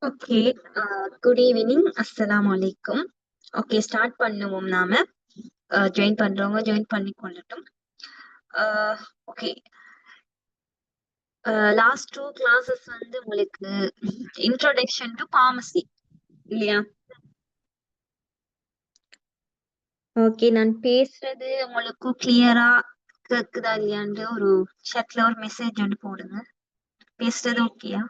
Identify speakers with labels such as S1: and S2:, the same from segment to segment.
S1: Okay. Good evening. அஸ்ஸலாமு அலைக்கும். Okay, start பண்ணுவோம் நாம. ஜாயின் பண்றவங்க ஜாயின் பண்ணி கொள்ளட்டும். ஓகே. லாஸ்ட் டூ கிளாஸஸ் வந்து உங்களுக்கு இன்ட்ரோடக்ஷன் டு பார்மசி இல்லையா? ஓகே, நான் பேசுறது உங்களுக்கு கிளியரா கேக்குதா இல்லையான்னு ஒரு chatல ஒரு மெசேஜ் ஒன்று போடுங்க. பேசுறது ஓகேயா?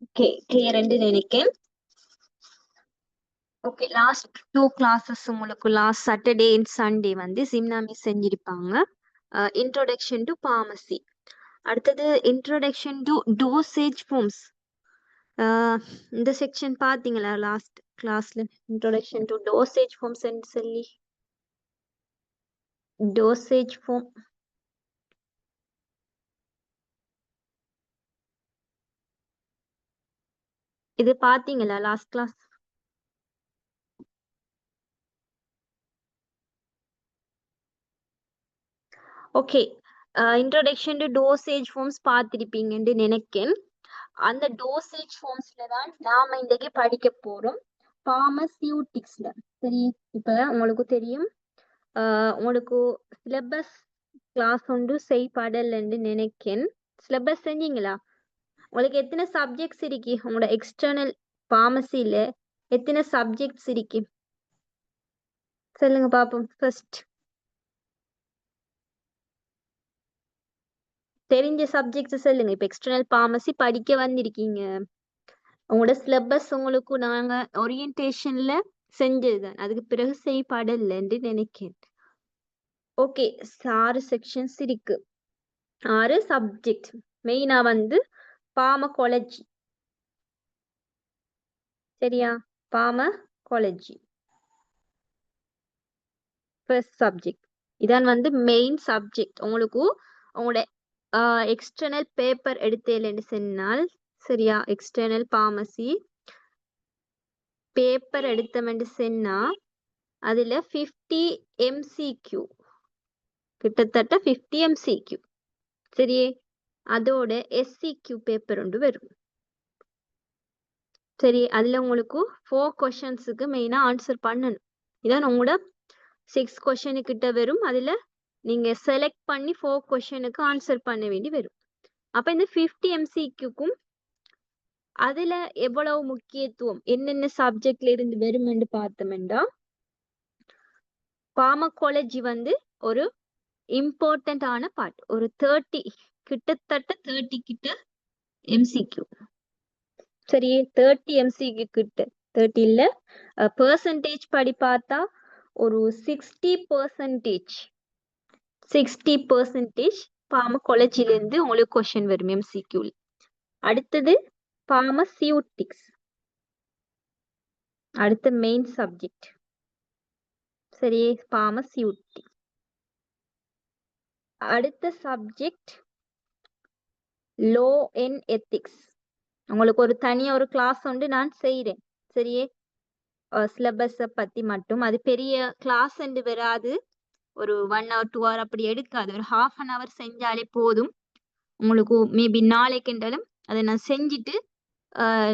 S1: ஓகே, கிளியர் என்று நினைக்கிறேன். ஓகே, லாஸ்ட் டூ கிளாஸஸ் உங்களுக்கு லாஸ்ட் சாட்டர்டே அண்ட் சண்டே வந்து சிம்னா மிஸ் செஞ்சிருப்பாங்க. Introduction to pharmacy. அடுத்தது இன்ட்ரோடக்ஷன் டு டோசேஜ் ஃபார்ம்ஸ். இந்த செக்ஷன் பாத்தீங்களா லாஸ்ட் கிளாஸ்ல? இன்ட்ரோடக்ஷன் டு டோசேஜ் ஃபார்ம்ஸ் சொல்லி டோசேஜ் ஃபார்ம் இது பாத்தீங்களா last class? Okay, introduction to dosage forms பார்த்திருப்பீங்கன்னு நினைக்கிறேன். அந்த டோசேஜ் ஃபார்ம்ஸ்ல தான் நாம இன்றைக்கு படிக்க போறோம். பார்மசியூட்டிக்ஸ்ல. சரி, இப்ப உங்களுக்கு தெரியும், உங்களுக்கு சிலபஸ் கிளாஸ் ஒன்று செய்யப்படலன்னு நினைக்கிறேன். சிலபஸ் செஞ்சீங்களா? உங்களுக்கு எத்தனை சப்ஜெக்ட்ஸ் இருக்கு உங்களோட எக்ஸ்டர்னல் பார்மசியில? எத்தனை சப்ஜெக்ட்ஸ் இருக்கு சொல்லுங்க பாப்போம். ஃபர்ஸ்ட் தெரிஞ்ச சப்ஜெக்ட்ஸ் சொல்லுங்க. இப்ப எக்ஸ்டர்னல் பார்மசி படிக்க வந்திருக்கீங்க, உங்களோட சிலபஸ் உங்களுக்கு நாங்க ஓரியன்டேஷன்ல செஞ்சதுதான், அதுக்கு பிறகு செய்யப்படலைன்னு நினைக்கிறேன். ஓகே, 6 செக்ஷன்ஸ் இருக்கு, 6 சப்ஜெக்ட். மெயினா வந்து பார்மகாலஜி. சரியா? Pharmacology first subject. இதான் வந்து மெயின் சப்ஜெக்ட். உங்களுக்கு உங்களோட எக்ஸ்டர்னல் பேப்பர் எடுத்தேன்னு சொன்னால், சரியா, எக்ஸ்டர்னல் பார்மசி பேப்பர் எடுத்தமென்று சொன்னா அதுல 50 MCQ, கிட்டத்தட்ட 50 MCQ. சரியே, அதோட SCQ பேப்பர் ஒன்று வரும். சரி, அதுல உங்களுக்கு 4 கொஸ்டின்ஸுக்கு மெயினா ஆன்சர் பண்ணணும். இதான் உங்களோட 6 கொஸ்டின் கிட்ட வரும். அதுல நீங்க செலக்ட் பண்ணி 4 கொஸ்டினுக்கு ஆன்சர் பண்ண வேண்டி வரும். அப்ப இந்த 50 MCQக்கும் அதுல எவ்வளவு முக்கியத்துவம், என்னென்ன சப்ஜெக்ட்ல இருந்து வரும்னு பார்த்தோம்னா, பார்மகாலஜி வந்து ஒரு இம்பார்ட்டன்டான பார்ட். ஒரு 30, கிட்டத்தட்ட 30 கிட்ட MCQ. சரி, 30 MCQ கிட்ட, 30 இல்ல, பெர்சன்டேஜ் படி பார்த்தா ஒரு 60% பார்மகாலஜில இருந்து உங்களுக்கு கொஸ்டின் வரும் MCQ. அடுத்தது பார்மசியூட்டிக்ஸ், அடுத்த மெயின் சப்ஜெக்ட். சரி, பார்மசியூட்டிக்ஸ். அடுத்த சப்ஜெக்ட் லோ அண்ட் எத்திக்ஸ். உங்களுக்கு ஒரு தனியா ஒரு கிளாஸ் ஒன்று நான் செய்றேன். சரியே, சிலபஸ பத்தி மட்டும். அது பெரிய கிளாஸ் என்று வராது, ஒரு 1 hour 2 hour அப்படி எடுக்காது, ஒரு half an hour செஞ்சாலே போதும். உங்களுக்கு மேபி நாளைக்கு என்றாலும் அதை நான் செஞ்சுட்டு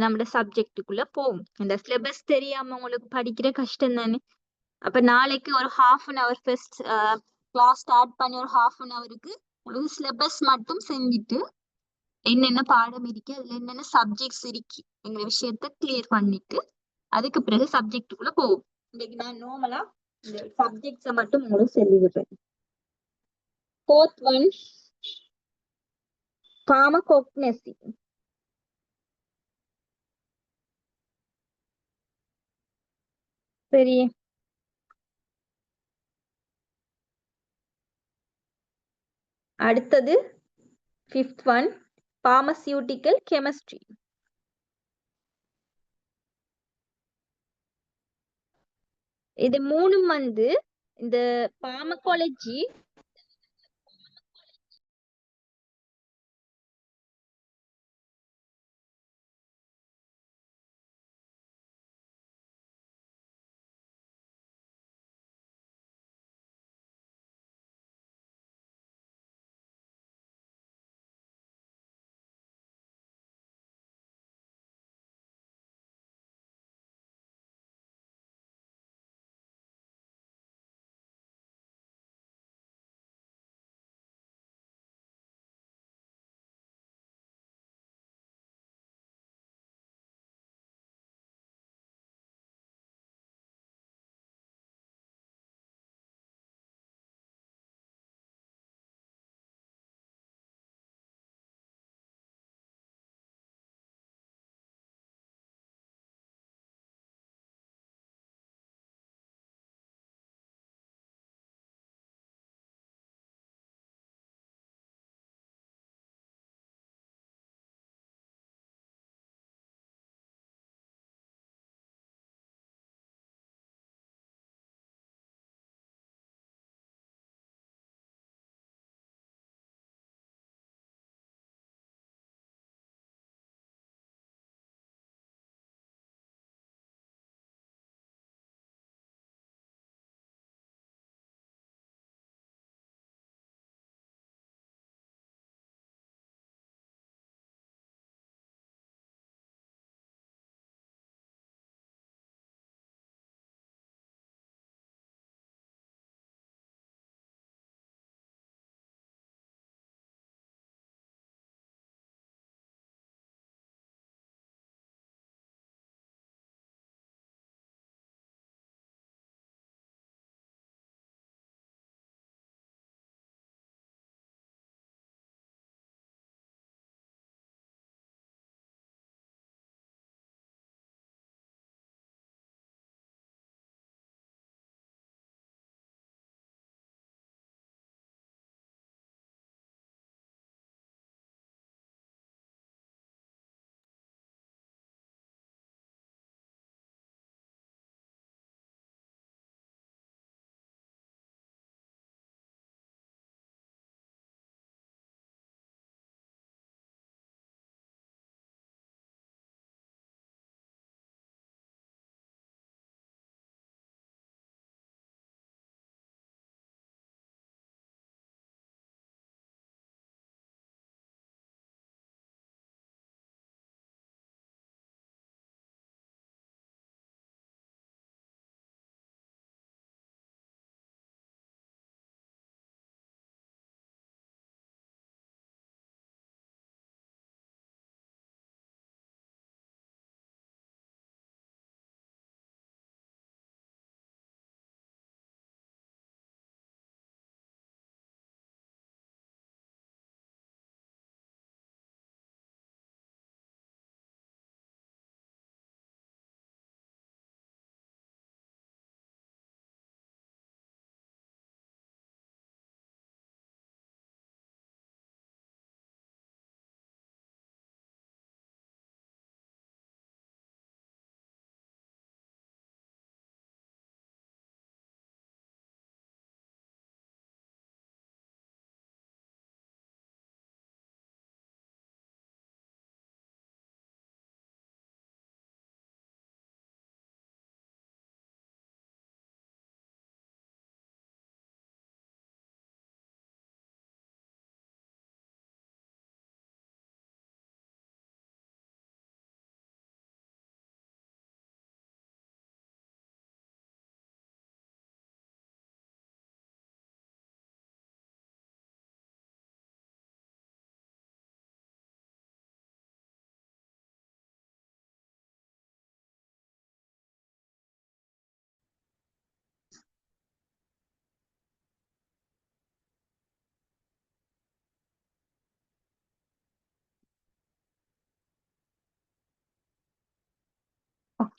S1: நம்மளோட சப்ஜெக்டுக்குள்ள போகும். இந்த சிலபஸ் தெரியாம உங்களுக்கு படிக்கிற கஷ்டம் தானே. அப்ப நாளைக்கு ஒரு half an hour first class start பண்ணி ஒரு half an hourக்கு உங்களுக்கு சிலபஸ் மட்டும் செஞ்சுட்டு என்னென்ன பாடம் இருக்கு, அதுல என்னென்ன சப்ஜெக்ட்ஸ் இருக்கு எங்க விஷயத்த கிளியர் பண்ணிட்டு அதுக்கு பிறகு சப்ஜெக்டுக்குள்ள போகும். இன்னைக்கு நான் நார்மலா இந்த சப்ஜெக்ட்ஸை மட்டும் உங்களுக்கு சொல்லி விடுறேன். Fourth one pharmacognosy. சரி, அடுத்தது ஃபிஃப்த் ஒன் பார்மசியூட்டிக்கல் கெமிஸ்ட்ரி. இது மூணும் வந்து இந்த பார்மகாலஜி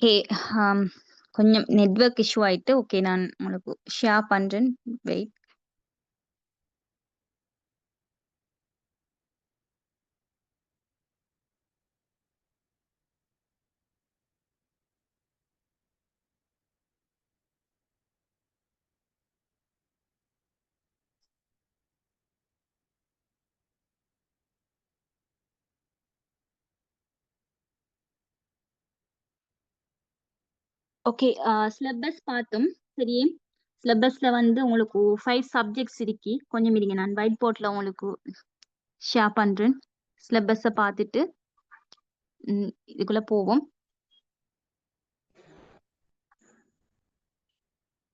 S1: ஓகே. கொஞ்சம் நெட்வொர்க் இஷ்யூ ஆயிட்டு ஓகே நான் உங்களுக்கு ஷேர் பண்றேன். வெயிட். ஓகே. சிலபஸ் பார்த்தோம். சரி, சிலபஸ்ல வந்து உங்களுக்கு 5 சப்ஜெக்ட்ஸ் இருக்கு. கொஞ்சம் இருங்க, நான் ஒயிட் போர்ட்ல உங்களுக்கு ஷேர் பண்றேன். சிலபஸை பார்த்துட்டு இதுக்குள்ள போவோம்.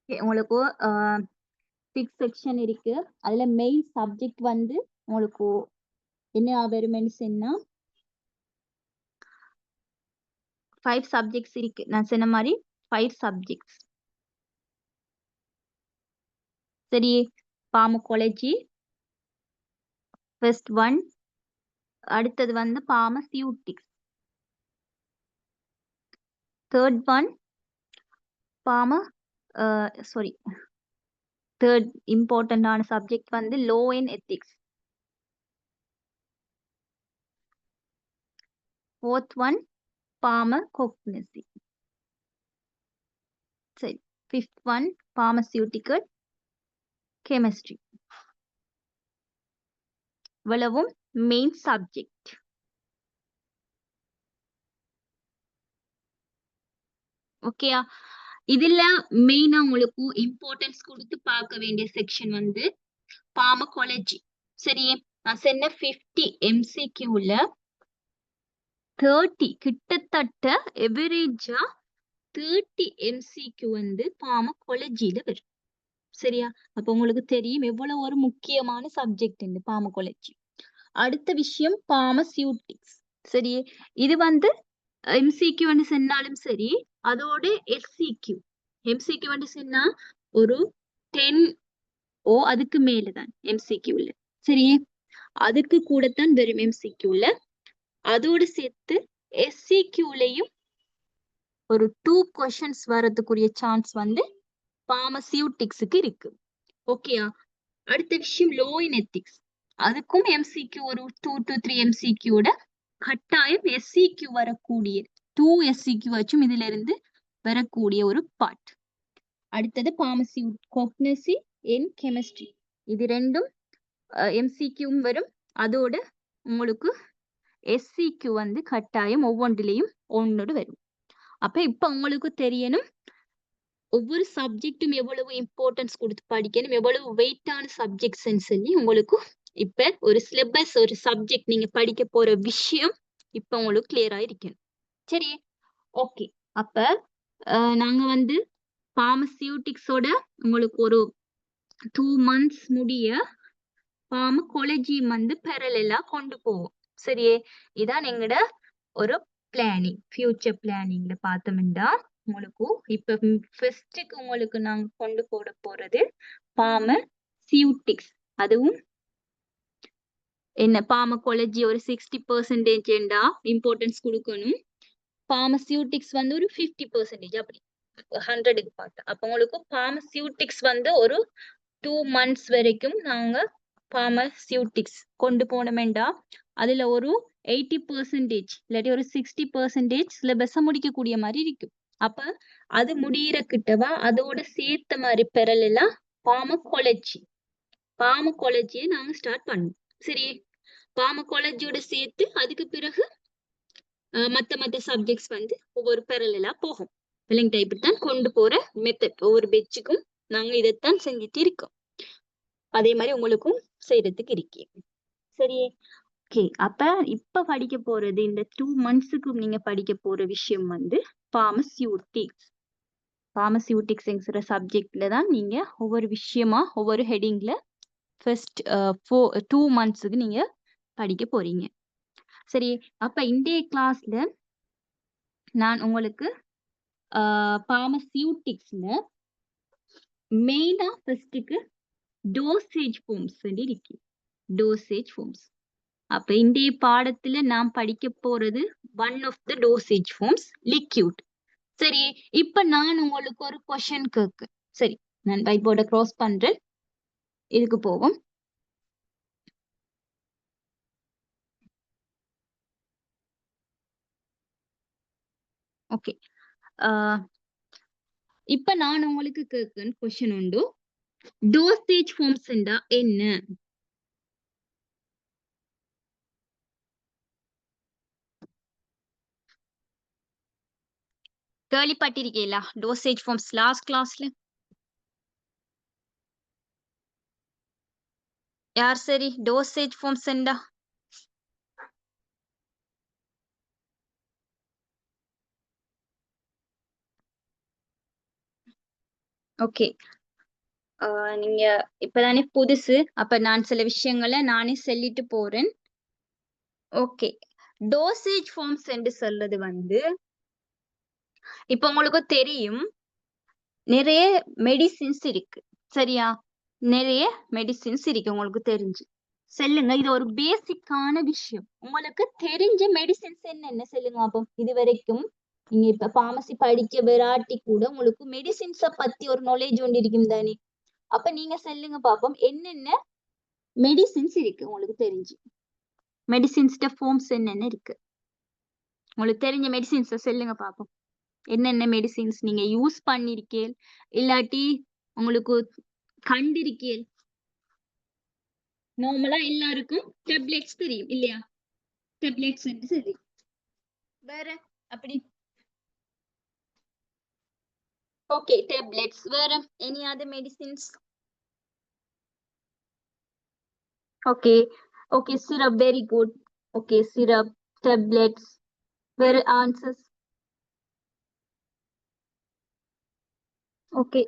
S1: உங்களுக்கு 6 செக்ஷன் இருக்கு. அதுல மெயின் சப்ஜெக்ட் வந்து உங்களுக்கு என்ன வருமென்னு சொன்னா 5 சப்ஜெக்ட்ஸ் இருக்கு. நான் சொன்ன மாதிரி 5 சப்ஜெக்ட்ஸ். சரி, பார்மகாலஜி ஃபர்ஸ்ட் ஒன். அடுத்தது வந்து பார்மசியூட்டிக்ஸ். தேர்ட் ஒன் தேர்ட் இம்பார்ட்டன்டான சப்ஜெக்ட் வந்து law and ethics. Fourth one pharmacognosy. சரி, ஃபிஃப்த் ஒன் பார்மசியூட்டிக்கல் கெமிஸ்ட்ரி. இவ்வளவும் மெயின் சப்ஜெக்ட். ஓகேயா? இதுல மெயினா உங்களுக்கு இம்பார்ட்டன்ஸ் கொடுத்து பார்க்க வேண்டிய செக்ஷன் வந்து பார்மகாலஜி. சரி, நான் சொன்ன 50 MCQல 30 கிட்டத்தட்ட எவரேஜா 30 MCQ வந்து பார்மகாலஜில வரும். சரியா? அப்ப உங்களுக்கு தெரியும் எவ்வளவு ஒரு முக்கியமான சப்ஜெக்ட் இந்த பார்மகாலஜி. அடுத்த விஷயம் பார்மசியூட்டிக்ஸ். சரி, இது வந்து MCQ சொன்னாலும் சரி, அதோட SCQ. MCQ சொன்னா ஒரு 10 அதுக்கு மேலதான் MCQல. சரி, அதுக்கு கூடத்தான் வரும் MCQல. அதோடு சேர்த்து SCQலயும் ஒரு 2 கொஸ்டின்ஸ் வரதுக்குரிய சான்ஸ் வந்து பார்மசியூட்டிக்ஸுக்கு இருக்கு. ஓகேயா? அடுத்த விஷயம் லோ இன் எத்திக்ஸ். அதுக்கும் MCQ ஒரு 2 to 3 MCQட கட்டாயம் SCQ வரக்கூடிய 2 SCQ வச்சும் இதுல இருந்து வரக்கூடிய ஒரு பார்ட். அடுத்தது பார்மசியூட்டிக்ஸ் இன் கெமிஸ்ட்ரி. இது ரெண்டும் MCQவும் வரும். அதோட உங்களுக்கு SCQ வந்து கட்டாயம் ஒவ்வொன்றிலையும் ஒன்னோடு வரும். அப்ப இப்ப உங்களுக்கு தெரியணும் ஒவ்வொரு சப்ஜெக்டும் எவ்வளவு இம்பார்ட்டன்ஸ் கொடுத்து படிக்கணும், எவ்வளவு வெயிட்டான சப்ஜெக்ட்ஸ் சொல்லி உங்களுக்கு இப்ப ஒரு சிலபஸ், ஒரு சப்ஜெக்ட் நீங்க படிக்க போற விஷயம் இப்ப உங்களுக்கு கிளியரா இருக்கணும். சரி, ஓகே. அப்ப நாங்க வந்து பார்மசியூட்டிக்ஸோட உங்களுக்கு ஒரு 2 months முடிய பார்மகாலஜி வந்து பேரலலா கொண்டு போவோம். சரியே, இதான் எங்கட ஒரு பிளானிங், ஃபியூச்சர் பிளானிங்ல பார்த்தோம்னா உங்களுக்கு இப்ப ஃபர்ஸ்டுக்கு உங்களுக்கு நாங்க கொண்டு போறது பார்மசியூட்டிக்ஸ். அதுவும் என்ன பார்மகாலஜி ஒரு 60% இம்பார்ட்டன்ஸ் கொடுக்கணும். பார்மசியூட்டிக்ஸ் வந்து ஒரு 50% அப்படி 100க்கு பார்த்தா. அப்ப உங்களுக்கு பார்மசியூட்டிக்ஸ் வந்து ஒரு 2 months வரைக்கும் நாங்க பார்மசியூட்டிக்ஸ் கொண்டு போனோம்டா அதுல ஒரு 80% இல்லாட்டி ஒரு 60% சிலபஸ முடிக்கக்கூடிய மாதிரி இருக்கும். அப்ப அது முடியிற கிட்டவா அதோட சேர்த்த மாதிரி பெறலாம் பார்மகாலஜியை நாங்க ஸ்டார்ட் பண்ணுவோம். சரி, பார்மகாலஜியோட சேர்த்து அதுக்கு பிறகு மத்த சப்ஜெக்ட்ஸ் வந்து ஒவ்வொரு பெறலா போகும். பிள்ளைங்க டைப் தான் கொண்டு போற மெத்தட். ஒவ்வொரு பெச்சுக்கும் நாங்க இதைத்தான் செஞ்சுட்டு இருக்கோம். அதே மாதிரி உங்களுக்கும் செய்யறதுக்கு இருக்கேன். சரி, ஓகே. அப்ப இப்ப படிக்க போறது இந்த 2 monthsக்கு நீங்க படிக்க போற விஷயம் வந்து பார்மசியூட்டிக்ஸ்ங்கிற சப்ஜெக்ட்ல தான் நீங்க ஒவ்வொரு விஷயமா ஒவ்வொரு ஹெடிங்ல ஃபர்ஸ்ட் 2 monthsக்கு நீங்க படிக்க போறீங்க. சரி, அப்ப இன்றைய கிளாஸ்ல நான் உங்களுக்கு பார்மசியூட்டிக்ஸ்ல மெயினா ஃபர்ஸ்டுக்கு டோசேஜ் ஃபார்ம்ஸ் இருக்கு. Dosage forms. அப்ப இன்றைய பாடத்துல நாம் படிக்க போறது one of the dosage forms liquid. சரி, இப்ப நான் உங்களுக்கு ஒரு கொஸ்டின் கேக்கு. சரி, நான் வைட் போர்டை க்ளோஸ் பண்றேன். இதுக்கு போவோம். ஓகே, இப்ப நான் உங்களுக்கு கேட்கிறேன் கொஸ்டின் உண்டு. டோசேஜ் ஃபார்ம்ஸ் என்ன? கேள்விப்பட்டிருக்கீங்களா டோசேஜ் ஃபார்ம்ஸ் லாஸ்ட் கிளாஸ்ல? யார் சரி டோசேஜ் ஃபார்ம்ஸ் என்ன? ஓகே, நீங்க இப்பதானே புதுசு, அப்ப நான் சில விஷயங்களை நானே சொல்லிட்டு போறேன். ஓகே, டோசேஜ் ஃபார்ம்ஸ் என்று சொல்றது வந்து, இப்ப உங்களுக்கு தெரியும் நிறைய மெடிசின்ஸ் இருக்கு, சரியா? நிறைய மெடிசின்ஸ் இருக்கு உங்களுக்கு தெரிஞ்சு. சொல்லுங்க, இது ஒரு பேசிக்கான விஷயம். உங்களுக்கு தெரிஞ்ச மெடிசின்ஸ் என்னென்ன சொல்லுங்க அப்போ. இது வரைக்கும் நீங்க இப்ப பார்மசி படிக்க விராட்டி கூட உங்களுக்கு மெடிசின்ஸ பத்தி ஒரு நாலேஜ் ஒன்று இருக்கும் தானே? அப்ப நீங்க சொல்லுங்க பாப்போம், என்னென்ன மெடிசின்ஸ் இருக்கு உங்களுக்கு தெரிஞ்சு. மெடிசின்ஸ் ஃபார்ம்ஸ் என்னென்ன இருக்கு உங்களுக்கு தெரிஞ்ச மெடிசின்ஸ சொல்லுங்க பாப்போம். என்னென்ன மெடிசின்ஸ் நீங்க யூஸ் பண்ணிருக்கீங்க, இல்லாட்டி உங்களுக்கு கண்டிருக்கீங்க? நார்மலா எல்லாருக்கும் டெப்லெட்ஸ் தெரியும் இல்லையா? டெப்லெட்ஸ் சரி, வேற அப்படி. Okay, tablets. வேற any other medicines? Okay, okay, syrup, very good. Okay, syrup, tablets. வேற answers? Okay,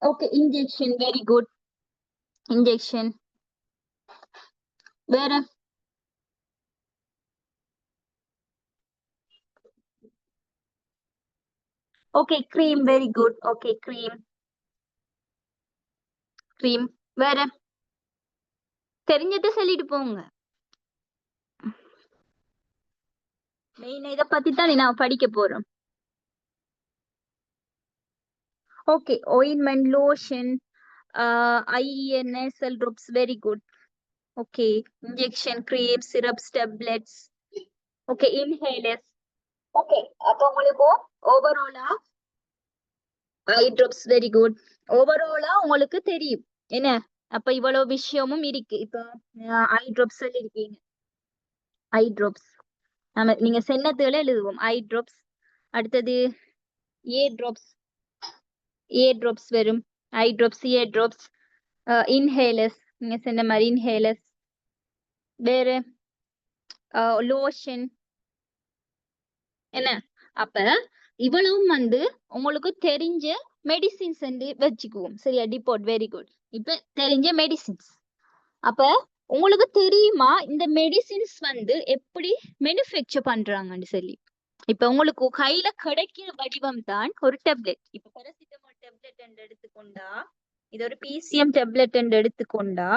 S1: okay, injection, very good. Injection. வேற? Okay, cream, very good. Okay, cream, cream. வேற? தெரிஞ்சதை சொல்லிட்டு போங்க. மெயின் இதை பத்தி தான் நான் படிக்க போறோம். Okay, ointment, lotion, eye nasal drops, very good. Okay, injection, cream, syrups, tablets. Okay, inhalers. Okay, அப்போ உங்களுக்கு ஓவராலா ஐ ட்ராப்ஸ், வெரி குட். ஓவராலா உங்களுக்கு தெரியும் என்ன? அப்ப இவ்வளவு விஷயமும் இருக்கு. இப்போ ஐ ட்ராப்ஸ் இருக்கீங்க. ஐ ட்ராப்ஸ் நம்ம நீங்க சென்னத்துல எழுதுவோம் ஐ ட்ராப்ஸ். அடுத்தது ஏ ட்ராப்ஸ். ஏ ட்ராப்ஸ் வரும். ஐ ட்ராப்ஸ், ஏ ட்ராப்ஸ். இன்ஹேலர்ஸ், நீங்க சொன்ன மாதிரி இன்ஹேலர்ஸ். வேற? லோஷன். என்ன? அப்ப இவ்வளவும் வந்து உங்களுக்கு தெரிஞ்ச மெடிசின்ஸ் வச்சுக்குவோம், சரியா? Depot, very good. இப்ப தெரிஞ்ச மெடிசின்ஸ். அப்ப உங்களுக்கு தெரியுமா இந்த மெடிசின்ஸ் வந்து எப்படி மேனுஃபேக்சர் பண்றாங்கன்னு சொல்லி? இப்ப உங்களுக்கு கையில கிடைக்கிற வடிவம் தான் ஒரு டெப்லெட். இப்ப பாராசிட்டமால் டெப்லெட் என்று எடுத்துக்கொண்டா, இது ஒரு பிசிஎம் டெப்லெட் என்று எடுத்துக்கொண்டா,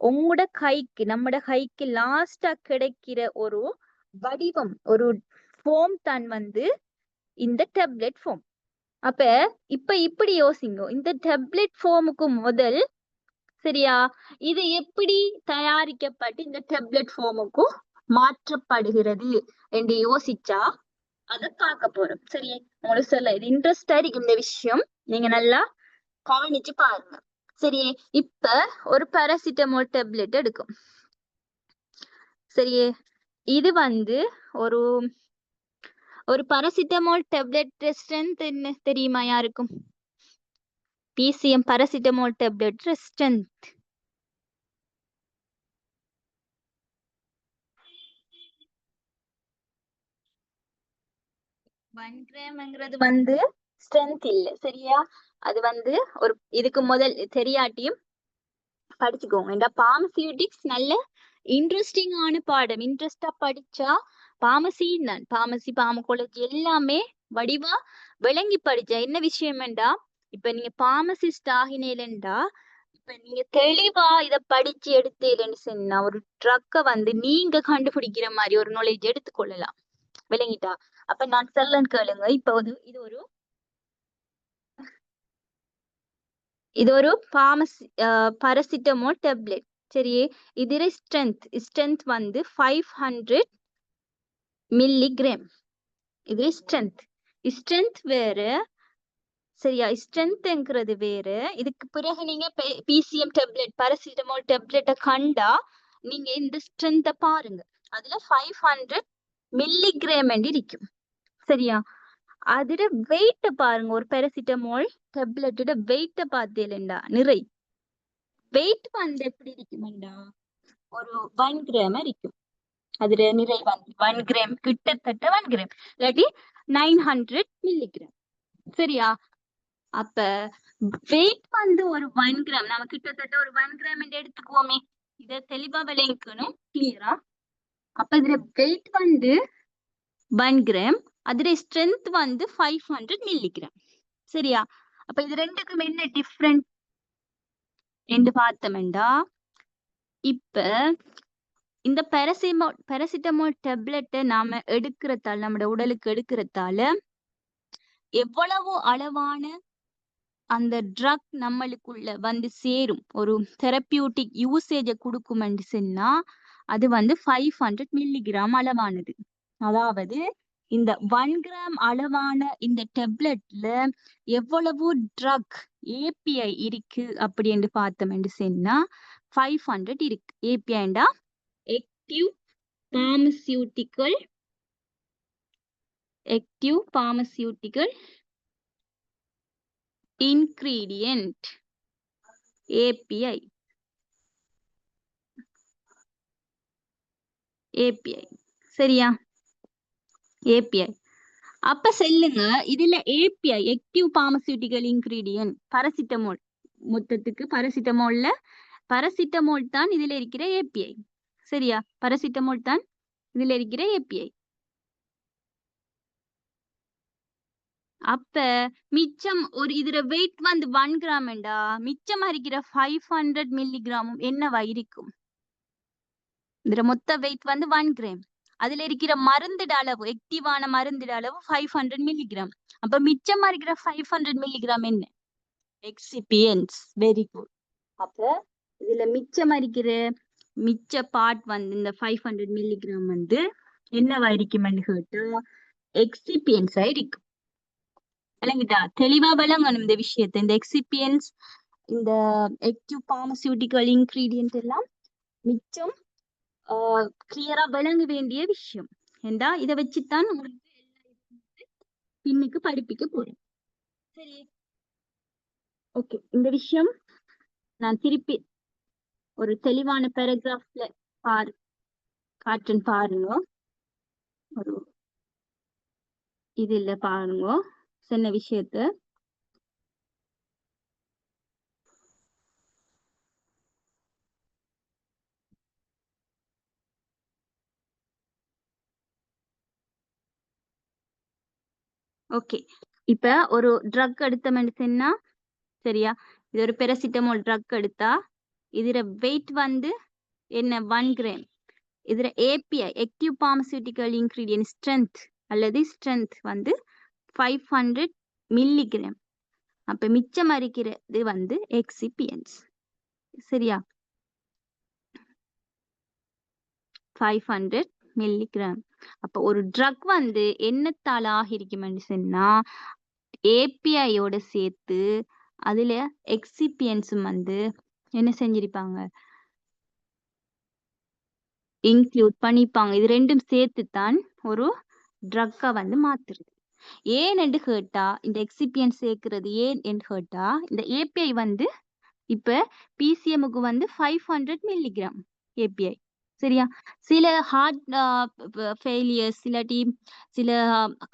S1: உங்களோட கைக்கு நம்மட கைக்கு லாஸ்டா கிடைக்கிற ஒரு வடிவம், ஒரு ஃபார்ம் தான் வந்து இந்த டெப்லெட் ஃபார்ம். அப்ப இப்ப இப்படி யோசிங்க, இந்த டெப்லெட் ஃபார்முக்கு முதல், சரியா, இது எப்படி தயாரிக்கப்பட்டு இந்த டெப்லெட் ஃபார்முக்கு மாற்றப்படுகிறது என்று யோசிச்சா அதை பார்க்க போறோம். சரி, உங்களுக்கு சொல்ல இது இன்ட்ரெஸ்டா இருக்கு இந்த விஷயம், நீங்க நல்லா கவனிச்சு பாருங்க. சரி, இப்ப ஒரு பாராசிட்டமால் டெப்லெட் எடுக்கும். சரியே, இது வந்து ஒரு ஒரு பாராசிட்டமால் டெப்லெட் ஸ்ட்ரென்த் என்ன தெரியுமா யாருக்கும்? பிசிஎம் பாராசிட்டமால் டெப்லெட் ஸ்ட்ரென்த் 1 கிராம்ங்கிறது வந்து ஸ்ட்ரென்த் இல்ல, சரியா? அது வந்து ஒரு இதுக்கு முதல் தெரியாட்டியும் படிச்சுக்கோங்க. இந்த பார்மசியூட்டிக்ஸ் நல்ல இன்ட்ரெஸ்டிங்கான பாடம். இன்ட்ரெஸ்டா படிச்சா பார்மசி தான், பார்மசி, பார்மகாலஜி எல்லாமே வடிவா விளங்கி படிச்சா என்ன விஷயம்டா, இப்ப நீங்க பார்மசிஸ்ட் ஆகினேலண்டா, இப்ப நீங்க தெளிவா இத படிச்சு எடுத்தேன்னு சொன்னா ஒரு ட்ரக்க வந்து நீங்க கண்டுபிடிக்கிற மாதிரி ஒரு நாலேஜ் எடுத்துக்கொள்ளலாம். விளங்கிட்டா? அப்ப நான் சொல்றேன் கேளுங்க. இப்ப இது ஒரு பாராசிட்டமால் டேப்லெட். சரி, இதுல ஸ்ட்ரென்த் வந்து 500 மில்லிகிராம். இது ஸ்ட்ரென்த் வேற. சரியா, ஸ்ட்ரென்த்ங்கிறது வேற. இதுக்கு பிறகு நீங்க பிசிஎம் டேப்லெட் பாராசிட்டமால் டேப்லெட்டை கண்டா நீங்க இந்த ஸ்ட்ரென்த்தை பாருங்க. அதுல 500 மில்லிகிராம் இருக்கும். சரியா, அதோட வெயிட்ட பாருங்க. ஒரு பாராசிட்டமால் டேப்லெட்டோட வெயிட்ட பார்த்தேன்டா, நிறை வெயிட் வந்து எப்படி இருக்குமெண்டா ஒரு 1 கிராம் இருக்கும். அதுல நிறை வந்து 1 கிராம், கிட்டத்தட்ட 1 கிராம், இல்லாட்டி 900 மில்லிகிராம். சரியா, அப்ப வெயிட் வந்து ஒரு 1 கிராம், நம்ம கிட்டத்தட்ட ஒரு 1 கிராம் என்று எடுத்துக்குவோமே. இத தெளிவா விளங்கிக்கணும், கிளியரா? அப்ப இதுல வெயிட் வந்து 1 கிராம், அதுல ஸ்ட்ரென்த் வந்து 500 மில்லிகிராம். சரியா, அப்ப இது ரெண்டுக்கும் என்ன டிஃபரெண்ட் என்று பார்த்தோம்டா, இப்ப இந்த பாராசிட்டமால் டேப்லெட்டை நாம எடுக்கிறதால, நம்ம உடலுக்கு எடுக்கிறதால எவ்வளவு அளவான அந்த ட்ரக் நம்மளுக்குள்ள வந்து சேரும், ஒரு தெரப்பியூட்டிக் யூசேஜை கொடுக்கும்னு சொன்னா அது வந்து 500 மில்லிகிராம் அளவானது. அதாவது இந்த 1 கிராம் அளவான இந்த டேப்லெட்ல எவ்வளவு ட்ரக் ஏபிஐ இருக்கு அப்படின்னு பார்த்தோம்னு சொன்னா 500 இருக்கு. ஏபிஐண்டா active pharmaceutical ingredient, API. சரியா, API. அப்ப சொல்லுங்க, இதுல API active pharmaceutical ingredient paracetamol, மொத்தத்துக்கு பாராசிட்டமால் தான் இதுல இருக்கிற API. சரியா, பாராசிட்டமால் தான் இதுல இருக்கிற API. அப்ப மிச்சம் ஒரு இதுல வெயிட் வந்து 1 கிராம்டா, மிச்சமா இருக்கிற 500 மில்லிகிராமும் என்னவா இருக்கும்? இதுல மொத்த வெயிட் வந்து 1 கிராம், அதுல இருக்கிற மருந்துட அளவு, ஆக்டிவான மருந்துட அளவு 500 மில்லிகிராம். அப்ப மிச்சமா இருக்கிற 500 மில்லிகிராம் என்ன? எக்ஸிபியன்ஸ். Very good. அப்ப இதுல மிச்சமா இருக்கிற மிச்ச பார்ட் வந்து இந்த 500 மில்லிகிராம் வந்து என்னவா இருக்கும்னு கேட்டா எக்ஸிபியன்ஸா இருக்கும். விளங்கிட்டா? தெளிவா விளங்கணும் இந்த விஷயத்தை. இந்த எக்ஸிபியன்ஸ், இந்த ஆக்டிவ் பார்மசியூட்டிக்கல் இன்கிரீடியன்ட் எல்லாம் மிச்சம் கிளியரா விளங்க வேண்டிய விஷயம். ஏண்டா இதை வச்சுத்தான் உங்களுக்கு பின்னுக்கு படிப்பிக்க போறேன். சரி, ஓகே. இந்த விஷயம் நான் திருப்பி ஒரு தெளிவான பேராகிராஃப்ல காட்டுன்னு பாருங்க. ஒரு இதுல பாருங்க சொன்ன விஷயத்த. ஓகே, இப்ப ஒரு ட்ரக் எடுத்தோம்னு சொன்னா, சரியா, இது ஒரு பாராசிட்டமால் ட்ரக் எடுத்தா இதுல வெயிட் வந்து என்ன 1 கிராம். இதுல API active pharmaceutical ingredient strength வந்து 500 மில்லிகிராம். அப்ப மிச்சம் இருக்கிறது வந்து எக்ஸிபியன்ஸ். சரியா, 500 மில்லிகிராம். அப்ப ஒரு ட்ரக் வந்து என்னத்தால ஆகிருக்கும்னு சொன்னா ஏபிஐயோட சேர்த்து அதுல எக்ஸிபியன்ஸும் வந்து என்ன செஞ்சிருப்பாங்க, இன்க்ளூட் பண்ணிப்பாங்க. இது ரெண்டும் சேர்த்துத்தான் ஒரு ட்ரக்கை வந்து மாத்துறது. ஏன் என்று கேட்டா, இந்த எக்ஸிபியன்ட் சேர்க்கிறது ஏன் என்று கேட்டா, இந்த ஏபிஐ வந்து இப்ப பிசிஎம்முக்கு வந்து 500 மில்லிகிராம் ஏபிஐ. சரியா, சில ஹார்ட் ஃபெயிலியர்ஸ் இல்லாட்டி சில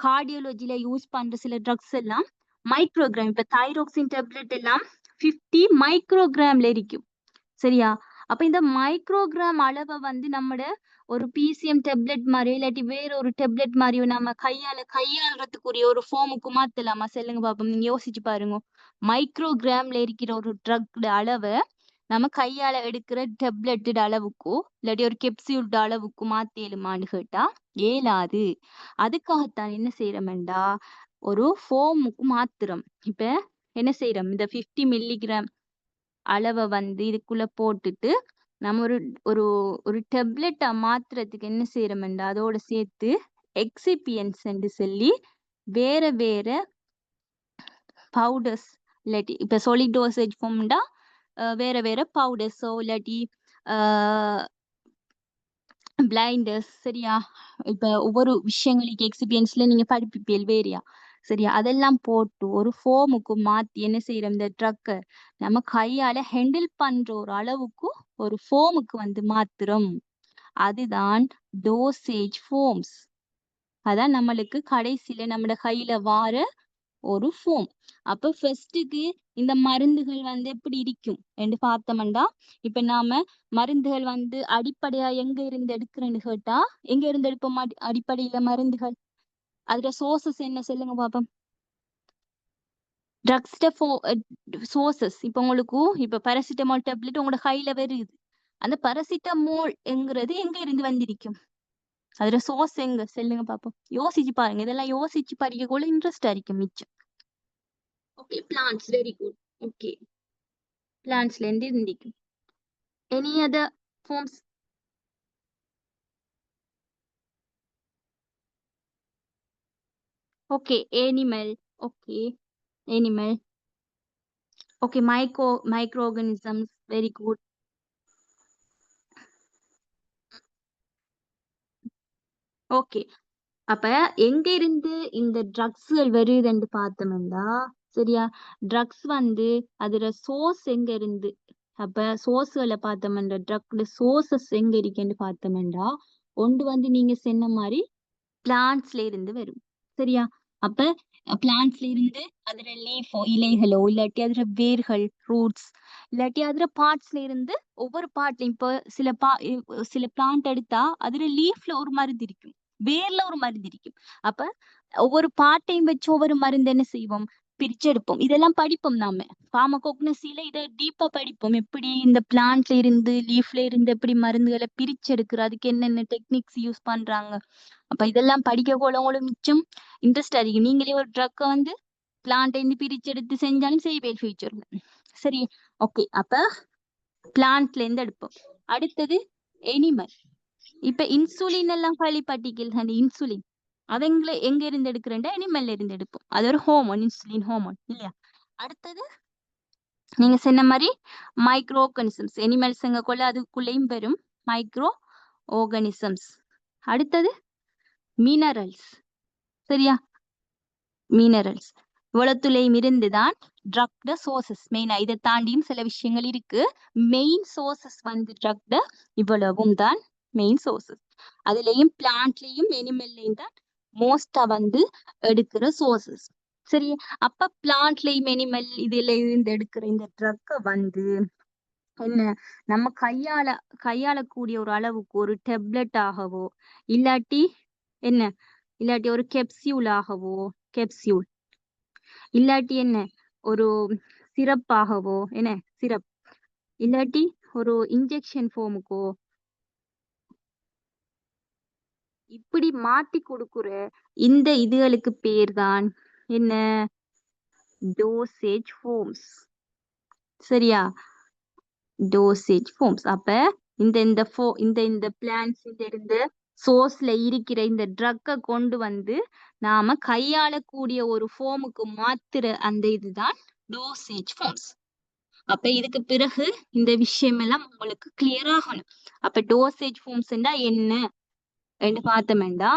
S1: கார்டியோலஜில யூஸ் பண்ற சில ட்ரக்ஸ் எல்லாம் மைக்ரோகிராம், இப்ப தைரோக்சின் டேப்லெட் எல்லாம் 50 மைக்ரோகிராம்ல இருக்கும். சரியா, அப்ப இந்த மைக்ரோகிராம் அளவை வந்து நம்மட ஒரு பிசிஎம் டேப்லெட் மாதிரி இல்லாட்டி வேற ஒரு டேப்லெட் மாதிரியோ நம்ம கையாளுறதுக்குரிய ஒரு ஃபார்முக்கு மாத்தலாமா? சொல்லுங்க பாப்போம். நீங்க யோசிச்சு பாருங்க. மைக்ரோகிராம்ல இருக்கிற ஒரு ட்ரக் அளவை நம்ம கையால எடுக்கிற டெப்லெட் அளவுக்கோ இல்லாட்டி ஒரு கெப்சியூல் அளவுக்கு மாத்தேலுமான்னு கேட்டா ஏலாது. அதுக்காகத்தான் என்ன செய்யறோம்டா ஒரு ஃபோமுக்கு மாத்திரம். இப்ப என்ன செய்யறோம், இந்த 50 மில்லிகிராம் அளவை வந்து இதுக்குள்ள போட்டுட்டு நம்ம ஒரு ஒரு ஒரு டெப்லெட்டா மாத்துறதுக்கு என்ன செய்யறோம்டா அதோட சேர்த்து எக்ஸிபியன்ஸ் என்று சொல்லி வேற வேற பவுடர்ஸ் இல்லாட்டி இப்ப solid dosage ஃபார்ம்டா வேற வேற பவுடர்ஸோ இல்லாட்டி பிளைண்டர்ஸ், சரியா? இப்ப ஒவ்வொரு விஷயங்களுக்கு எக்ஸிபியன்ஸ்ல நீங்க படிப்பிப்பீல் வேறியா, சரியா? அதெல்லாம் போட்டு ஒரு ஃபோமுக்கு மாத்தி என்ன செய்யறோம், இந்த ட்ரக்க நம்ம கையால ஹேண்டில் பண்ற ஒரு அளவுக்கு ஒரு ஃபோமுக்கு வந்து மாத்துறோம். அதுதான் டோசேஜ் ஃபோம்ஸ். அதான் நம்மளுக்கு கடைசியில நம்ம கையில வார ஒரு ஃபோம். அப்ப ஃபர்ஸ்ட்டுக்கு இந்த மருந்துகள் வந்து எப்படி இருக்கும் என்று பார்த்தோம்டா, இப்ப நாம மருந்துகள் வந்து அடிப்படையா எங்க இருந்து எடுக்கிறேன்னு கேட்டா எங்க இருந்து எடுப்போம், அடிப்படையில மருந்துகள் அதுல சோர்சஸ் என்ன சொல்லுங்க பாப்போம். ட்ரக்ஸ்ட சோர்சஸ் இப்ப உங்களுக்கு இப்ப பாராசிட்டமால் டேப்லெட் உங்களோட கையில வருது, அந்த பாராசிட்டமால் என்கிறது எங்க இருந்து வந்திருக்கும், அதுல சோர்ஸ் எங்க சொல்லுங்க பாப்போம். யோசிச்சு பாருங்க, இதெல்லாம் யோசிச்சு படிக்கக்குள்ள இன்ட்ரெஸ்ட் ஆയിരിக்கும் மிச்சம். Okay, plants, very good. Okay, பிளான்ட்ஸ்ல இருந்து இருந்திக்கும். Any other forms? Okay, animal. Okay, animal. Okay, microorganisms, very good. Okay, அப்ப எங்க இருந்து இந்த ட்ரக்ஸ்கள் வருதுன்னு பார்த்தோம்னா, சரியா? ட்ரக்ஸ் வந்து அதோட சோர்ஸ் எங்க இருந்து, அப்ப சோர்ஸ்களை பார்த்தோம்னா ட்ரக்ல சோர்சஸ் எங்க இருக்குன்னு பார்த்தோம்னா ஒன்று வந்து நீங்க சொன்ன மாதிரி பிளான்ட்ஸ்ல இருந்து வரும், சரியா? அப்ப பிளான்ட்ஸ்ல இருந்து அதுல லீஃபோ இலைகளோ இல்லாட்டி அதுல வேர்கள் ரூட்ஸ் இல்லாட்டி அதுல பார்ட்ஸ்ல இருந்து ஒவ்வொரு பார்ட்லயும் இப்போ சில பிளான்ட் எடுத்தா அதுல லீஃப்ல ஒரு மருந்து இருக்கும், வேர்ல ஒரு மருந்து இருக்கும். அப்ப ஒவ்வொரு பார்ட்டையும் வச்சு ஒவ்வொரு மருந்து என்ன செய்வோம், பிரிச்செடுப்போம். இதெல்லாம் படிப்போம் நாம ஃபார்மகோக்னசில இதை டீப்பா படிப்போம், எப்படி இந்த பிளான்ட்ல இருந்து லீஃப்ல இருந்து எப்படி மருந்துகளை பிரிச்செடுக்கிற அதுக்கு என்னென்ன டெக்னிக்ஸ் யூஸ் பண்றாங்க. அப்ப இதெல்லாம் படிக்க கூட உங்களுக்கு மிச்சம் இன்ட்ரெஸ்ட் அதிகம். நீங்களே ஒரு ட்ரக்க வந்து பிளான்ட் இருந்து பிரிச்சு எடுத்து செஞ்சாலும் செய்வேல் ஃபியூச்சர்ல, சரி? ஓகே, அப்ப பிளான்ட்ல இருந்து எடுப்போம். அடுத்தது எனிமல். இப்ப இன்சுலின் எல்லாம் கேள்விப்பட்டிருக்கீங்க, அந்த இன்சுலின் அதங்களை எங்க இருந்து எடுக்கிறேன்டா எனிமல்ல இருந்து எடுப்போம். அது ஒரு ஹோமோன், இன்சுலின் ஹோமோன் இல்லையா? அடுத்தது நீங்க சொன்ன மாதிரி மைக்ரோ ஆர்கானிசம்ஸ், எனிமல்ஸ்ங்க கொள்ள அதுக்குள்ளேயும் வரும் மைக்ரோ ஆர்கானிசம்ஸ். அடுத்தது மினரல்ஸ், சரியா? மினரல்ஸ் இவ்வளத்துலையும் இருந்துதான் ட்ரக்ட சோர்சஸ் மெயினா. இதை தாண்டியும் சில விஷயங்கள் இருக்கு. மெயின் சோர்சஸ் வந்து ட்ரக்ட இவ்வளவும் தான் மெயின் சோர்சஸ். அதுலயும் பிளான்ட்லயும் எனிமல்லையும் தான் மோஸ்டா வந்து எடுக்கிற சோர்சஸ், சரி? அப்ப பிளான்ட்லயும் எனிமல் இதுல இருந்து எடுக்கிற இந்த ட்ரக்க வந்து என்ன நம்ம கையாளக்கூடிய ஒரு அளவுக்கு ஒரு டெப்லெட் ஆகவோ இல்லாட்டி என்ன இல்லாட்டி ஒரு கெப்சியூல் ஆகவோ, கெப்சியூல் இல்லாட்டி என்ன ஒரு சிறப்பாகவோ, என்ன சிரப் இல்லாட்டி ஒரு இன்ஜெக்ஷன் ஃபார்முக்கோ இப்படி மாத்தி கொடுக்குற இந்த இதுகளுக்கு பேர் தான் என்ன, டோசேஜ் ஃபார்ம்ஸ், சரியா? Dosage forms. அப்ப இந்த இந்த இந்த பிளான்ட்ஸ்ல இருந்து சோர்ஸ்ல இருக்கிற இந்த ட்ரக்கை கொண்டு வந்து நாம கையாளக்கூடிய ஒரு ஃபார்முக்கு மாத்துற அந்த இதுதான் டோசேஜ் ஃபார்ம்ஸ். அப்ப இதுக்கு பிறகு இந்த விஷயம் எல்லாம் உங்களுக்கு கிளியர் ஆகணும். அப்ப டோசேஜ் ஃபார்ம்ஸ்ண்டா என்ன என்று பார்த்தோம்னா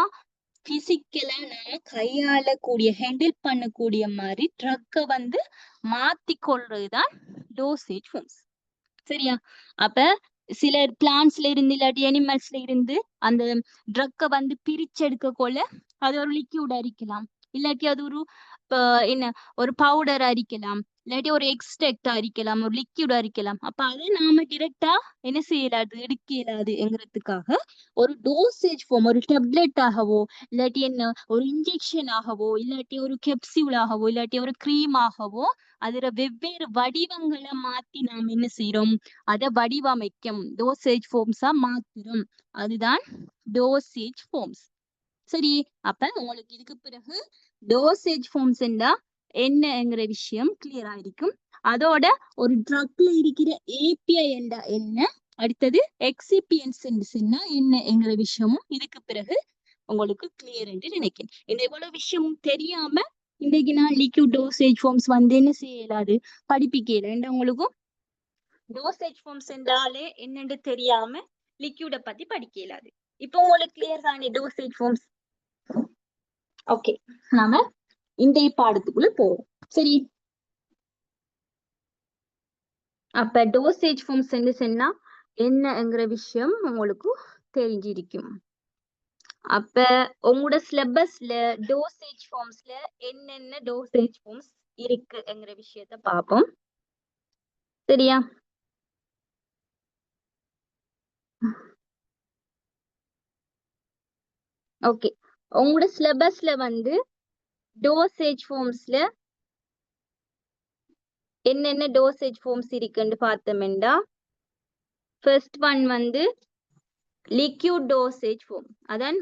S1: பிசிக்கலா நாம கையாளக்கூடிய ஹேண்டில் பண்ணக்கூடிய மாதிரி ட்ரக்கை வந்து மாத்தி கொள்றதுதான் டோசேஜ் ஃபார்ம்ஸ், சரியா? அப்ப சில பிளான்ட்ஸ்ல இருந்து இல்லாட்டி அனிமல்ஸ்ல இருந்து அந்த ட்ரக்கை வந்து பிரிச்செடுக்க கொள்ள அது ஒரு லிக்யூட் அரிக்கலாம், இல்லாட்டி அது ஒரு என்ன ஒரு பவுடர் அரிக்கலாம், இல்லாட்டி ஒரு எக்ஸ்ட்ராக்ட் அரிக்கலாம், ஒரு லிக்யூட் அரிக்கலாம். அப்ப அதை நாம டிரெக்டா என்ன செய்யலாது, எடுக்க இயலாதுங்கிறதுக்காக ஒரு டோசேஜ் ஃபார்ம், ஒரு டெப்லெட் ஆகவோ இல்லாட்டி என்ன ஒரு இன்ஜெக்ஷன் ஆகவோ இல்லாட்டி ஒரு கெப்சியூல் ஆகவோ இல்லாட்டி ஒரு கிரீம் ஆகவோ
S2: அதுல வெவ்வேறு வடிவங்களை மாத்தி நாம் என்ன செய்யறோம், அதை வடிவமைக்கும் டோசேஜ் ஃபார்ம்ஸா மாத்துறோம். அதுதான் டோசேஜ் ஃபார்ம்ஸ். சரி, அப்ப உங்களுக்கு இதுக்கு பிறகு டோசேஜ் ஃபார்ம்ஸ் என்னங்கிற விஷயம் கிளியர் ஆயிருக்கும். அதோட ஒரு ட்ரக்ல இருக்கிற ஏபிஐ என்ன, அடுத்தது எக்ஸிபியன்ஸ் என்னங்கிற விஷயமும் இதுக்கு பிறகு உங்களுக்கு கிளியர் என்று நினைக்கிறேன். இந்த இவ்வளவு விஷயமும் தெரியாம இன்றைக்கு நான் லிக்விட் டோசேஜ் ஃபார்ம்ஸ் என்ன செய்ய இயலாது, படிப்பிக்கல. உங்களுக்கும் டோசேஜ் ஃபார்ம்ஸ் என்றாலே என்னன்னு தெரியாம லிக்விட பத்தி படிக்க இயலாது. இப்போ உங்களுக்கு கிளியர் தானே டோசேஜ் ஃபார்ம்ஸ்? ஓகே, நாம இன்றைய பாடத்துக்குள்ள போவோம். சரி, அப்ப டோசேஜ் ஃபார்ம்ஸ் சொன்னா என்னங்கிற விஷயம் உங்களுக்கு தெரிஞ்சிருக்கும். அப்ப உங்களோட சிலபஸ்ல டோசேஜ் ஃபார்ம்ஸ்ல என்னென்ன டோசேஜ் ஃபார்ம்ஸ் இருக்குங்கிற விஷயத்த பார்ப்போம். சரியா? ஓகே, உங்களோட சிலபஸ்ல டோசேஜ் ஃபார்ம்ஸ்ல என்னென்ன டோசேஜ் ஃபார்ம்ஸ் இருக்குன்னு பார்த்தோம்னா, first one liquid dosage form. அதான்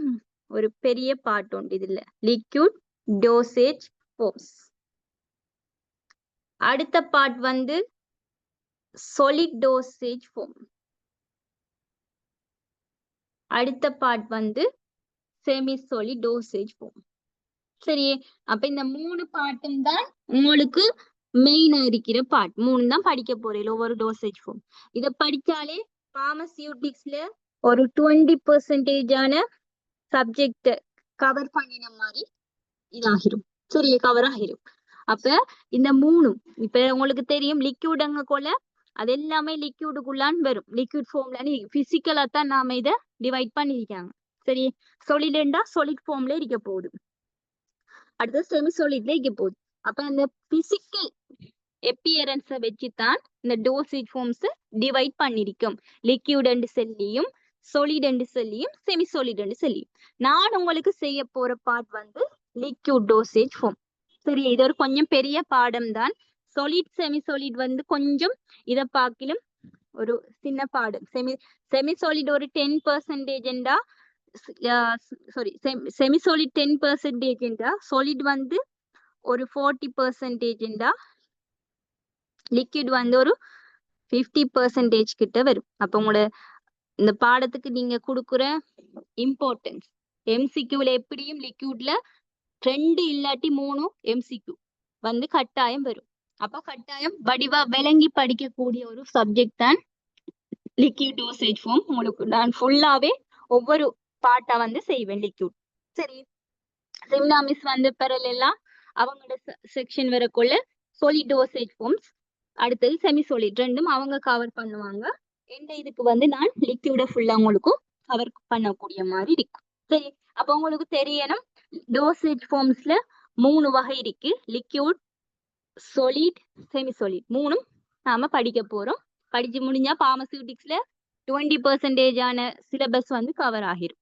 S2: ஒரு பெரிய பார்ட் உண்டு இதுல, லிக்யூட் டோசேஜ் ஃபார்ம்ஸ். அடுத்த பார்ட் solid dosage form. அடுத்த part semi solid dosage form. சரி, அப்ப இந்த 3 பார்ட்டும் தான் உங்களுக்கு மெயினா இருக்கிற பார்ட். 3 தான் படிக்க போறீங்க ஒவ்வொரு டோசேஜ் ஃபார்ம். இத படிச்சாலே பார்மசியூட்டிக்ஸ்ல ஒரு 20% சப்ஜெக்ட் கவர் பண்ணின மாதிரி இதாகிரும். சரி, கவர் ஆகிரும். அப்ப இந்த 3 இப்ப உங்களுக்கு தெரியும், லிக்யூடுங்க போல அது எல்லாமே லிக்யூடுக்குள்ளான் வரும். லிக்விட் ஃபார்ம்ல பிசிக்கலா தான் நாம இதை டிவைட் பண்ணிருக்காங்க. சரி, சொலிடா சொலிட் ஃபார்ம்ல இருக்க போகுது, அடுத்து செமி சொலிட்ல இருக்க போகுது. அப்ப அந்த பிசிக்கல் எப்பியரன்ஸை வச்சுதான் இந்த டோசேஜ் ஃபார்ம்ஸ் டிவைட் பண்ணிருக்கும். லிக்யூட் அண்ட் சொல்லியும், சொலிட் அண்ட் சொல்லியும், செமி சொலிட் அண்ட் சொல்லியும். நான் உங்களுக்கு செய்ய போற பார்ட் லிக்யூட் டோசேஜ் ஃபார்ம். சரி, இது ஒரு கொஞ்சம் பெரிய பாடம் தான். சொலிட் செமி சொலிட் கொஞ்சம் இதை பார்க்கலும் ஒரு சின்ன பாடம். செமி சொலிட் ஒரு 10% சாரி, செமி சொலிட் 10% சொலிட் ஒரு 40% லிக்விட் ஒரு 50% கிட்ட வரும். அப்ப உங்களோட இந்த பாடத்துக்கு நீங்க கொடுக்குற இம்பார்ட்டன்ஸ், எம்சிக்யூல எப்படியும் லிக்விட்ல 2 இல்லாட்டி 3 எம்சிக்யூ கட்டாயம் வரும். அப்ப கட்டாயம் வடிவா விளங்கி படிக்கக்கூடிய ஒரு சப்ஜெக்ட் தான் லிக்விட் டோசேஜ் ஃபார்ம். உங்களுக்கு நான் ஃபுல்லாவே ஒவ்வொரு பாட்டா செய்வேன் லிக்விட். சரி, சிம்னா மிஸ் பெறலாம் அவங்களோட செக்ஷன் வரக்குள்ள solid dosage forms, அடுத்தது செமி solid ரெண்டும் அவங்க கவர் பண்ணுவாங்க. எந்த இதுக்கு நான் லிக்விட ஃபுல்லா உங்களுக்கும் கவர் பண்ணக்கூடிய மாதிரி இருக்கும். சரி, அப்ப உங்களுக்கு தெரியணும் டோசேஜ் ஃபார்ம்ஸ்ல 3 வகை இருக்கு, லிக்விட், solid, செமி solid. 3ம் நாம படிக்க போறோம். படிச்சு முடிஞ்சா பார்மசியூட்டிக்ஸ்ல 20% சிலபஸ் கவர் ஆகிரும்.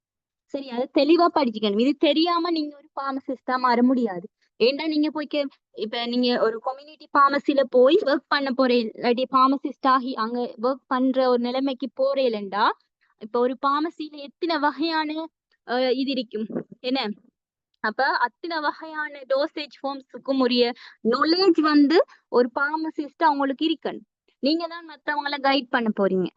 S2: சரி, அதை தெளிவா படிச்சுக்கணும். இது தெரியாம நீங்க ஒரு பார்மசிஸ்டா மாற முடியாது. ஏன்டா நீங்க இப்ப நீங்க ஒரு கம்யூனிட்டி பார்மசில போய் ஒர்க் பண்ண போறேன், இல்லாட்டி பார்மசிஸ்ட் ஆகி அங்க ஒர்க் பண்ற ஒரு நிலைமைக்கு போறேன்டா, இப்ப ஒரு பார்மசில எத்தனை வகையான இது இருக்கும் என்ன, அப்ப அத்தனை வகையான டோசேஜ் ஃபார்ம்ஸுக்கும் உரிய நாலேஜ் ஒரு பார்மசிஸ்ட் அவங்களுக்கு இருக்கணும். நீங்க தான் மத்தவங்களை கைட் பண்ண போறீங்க,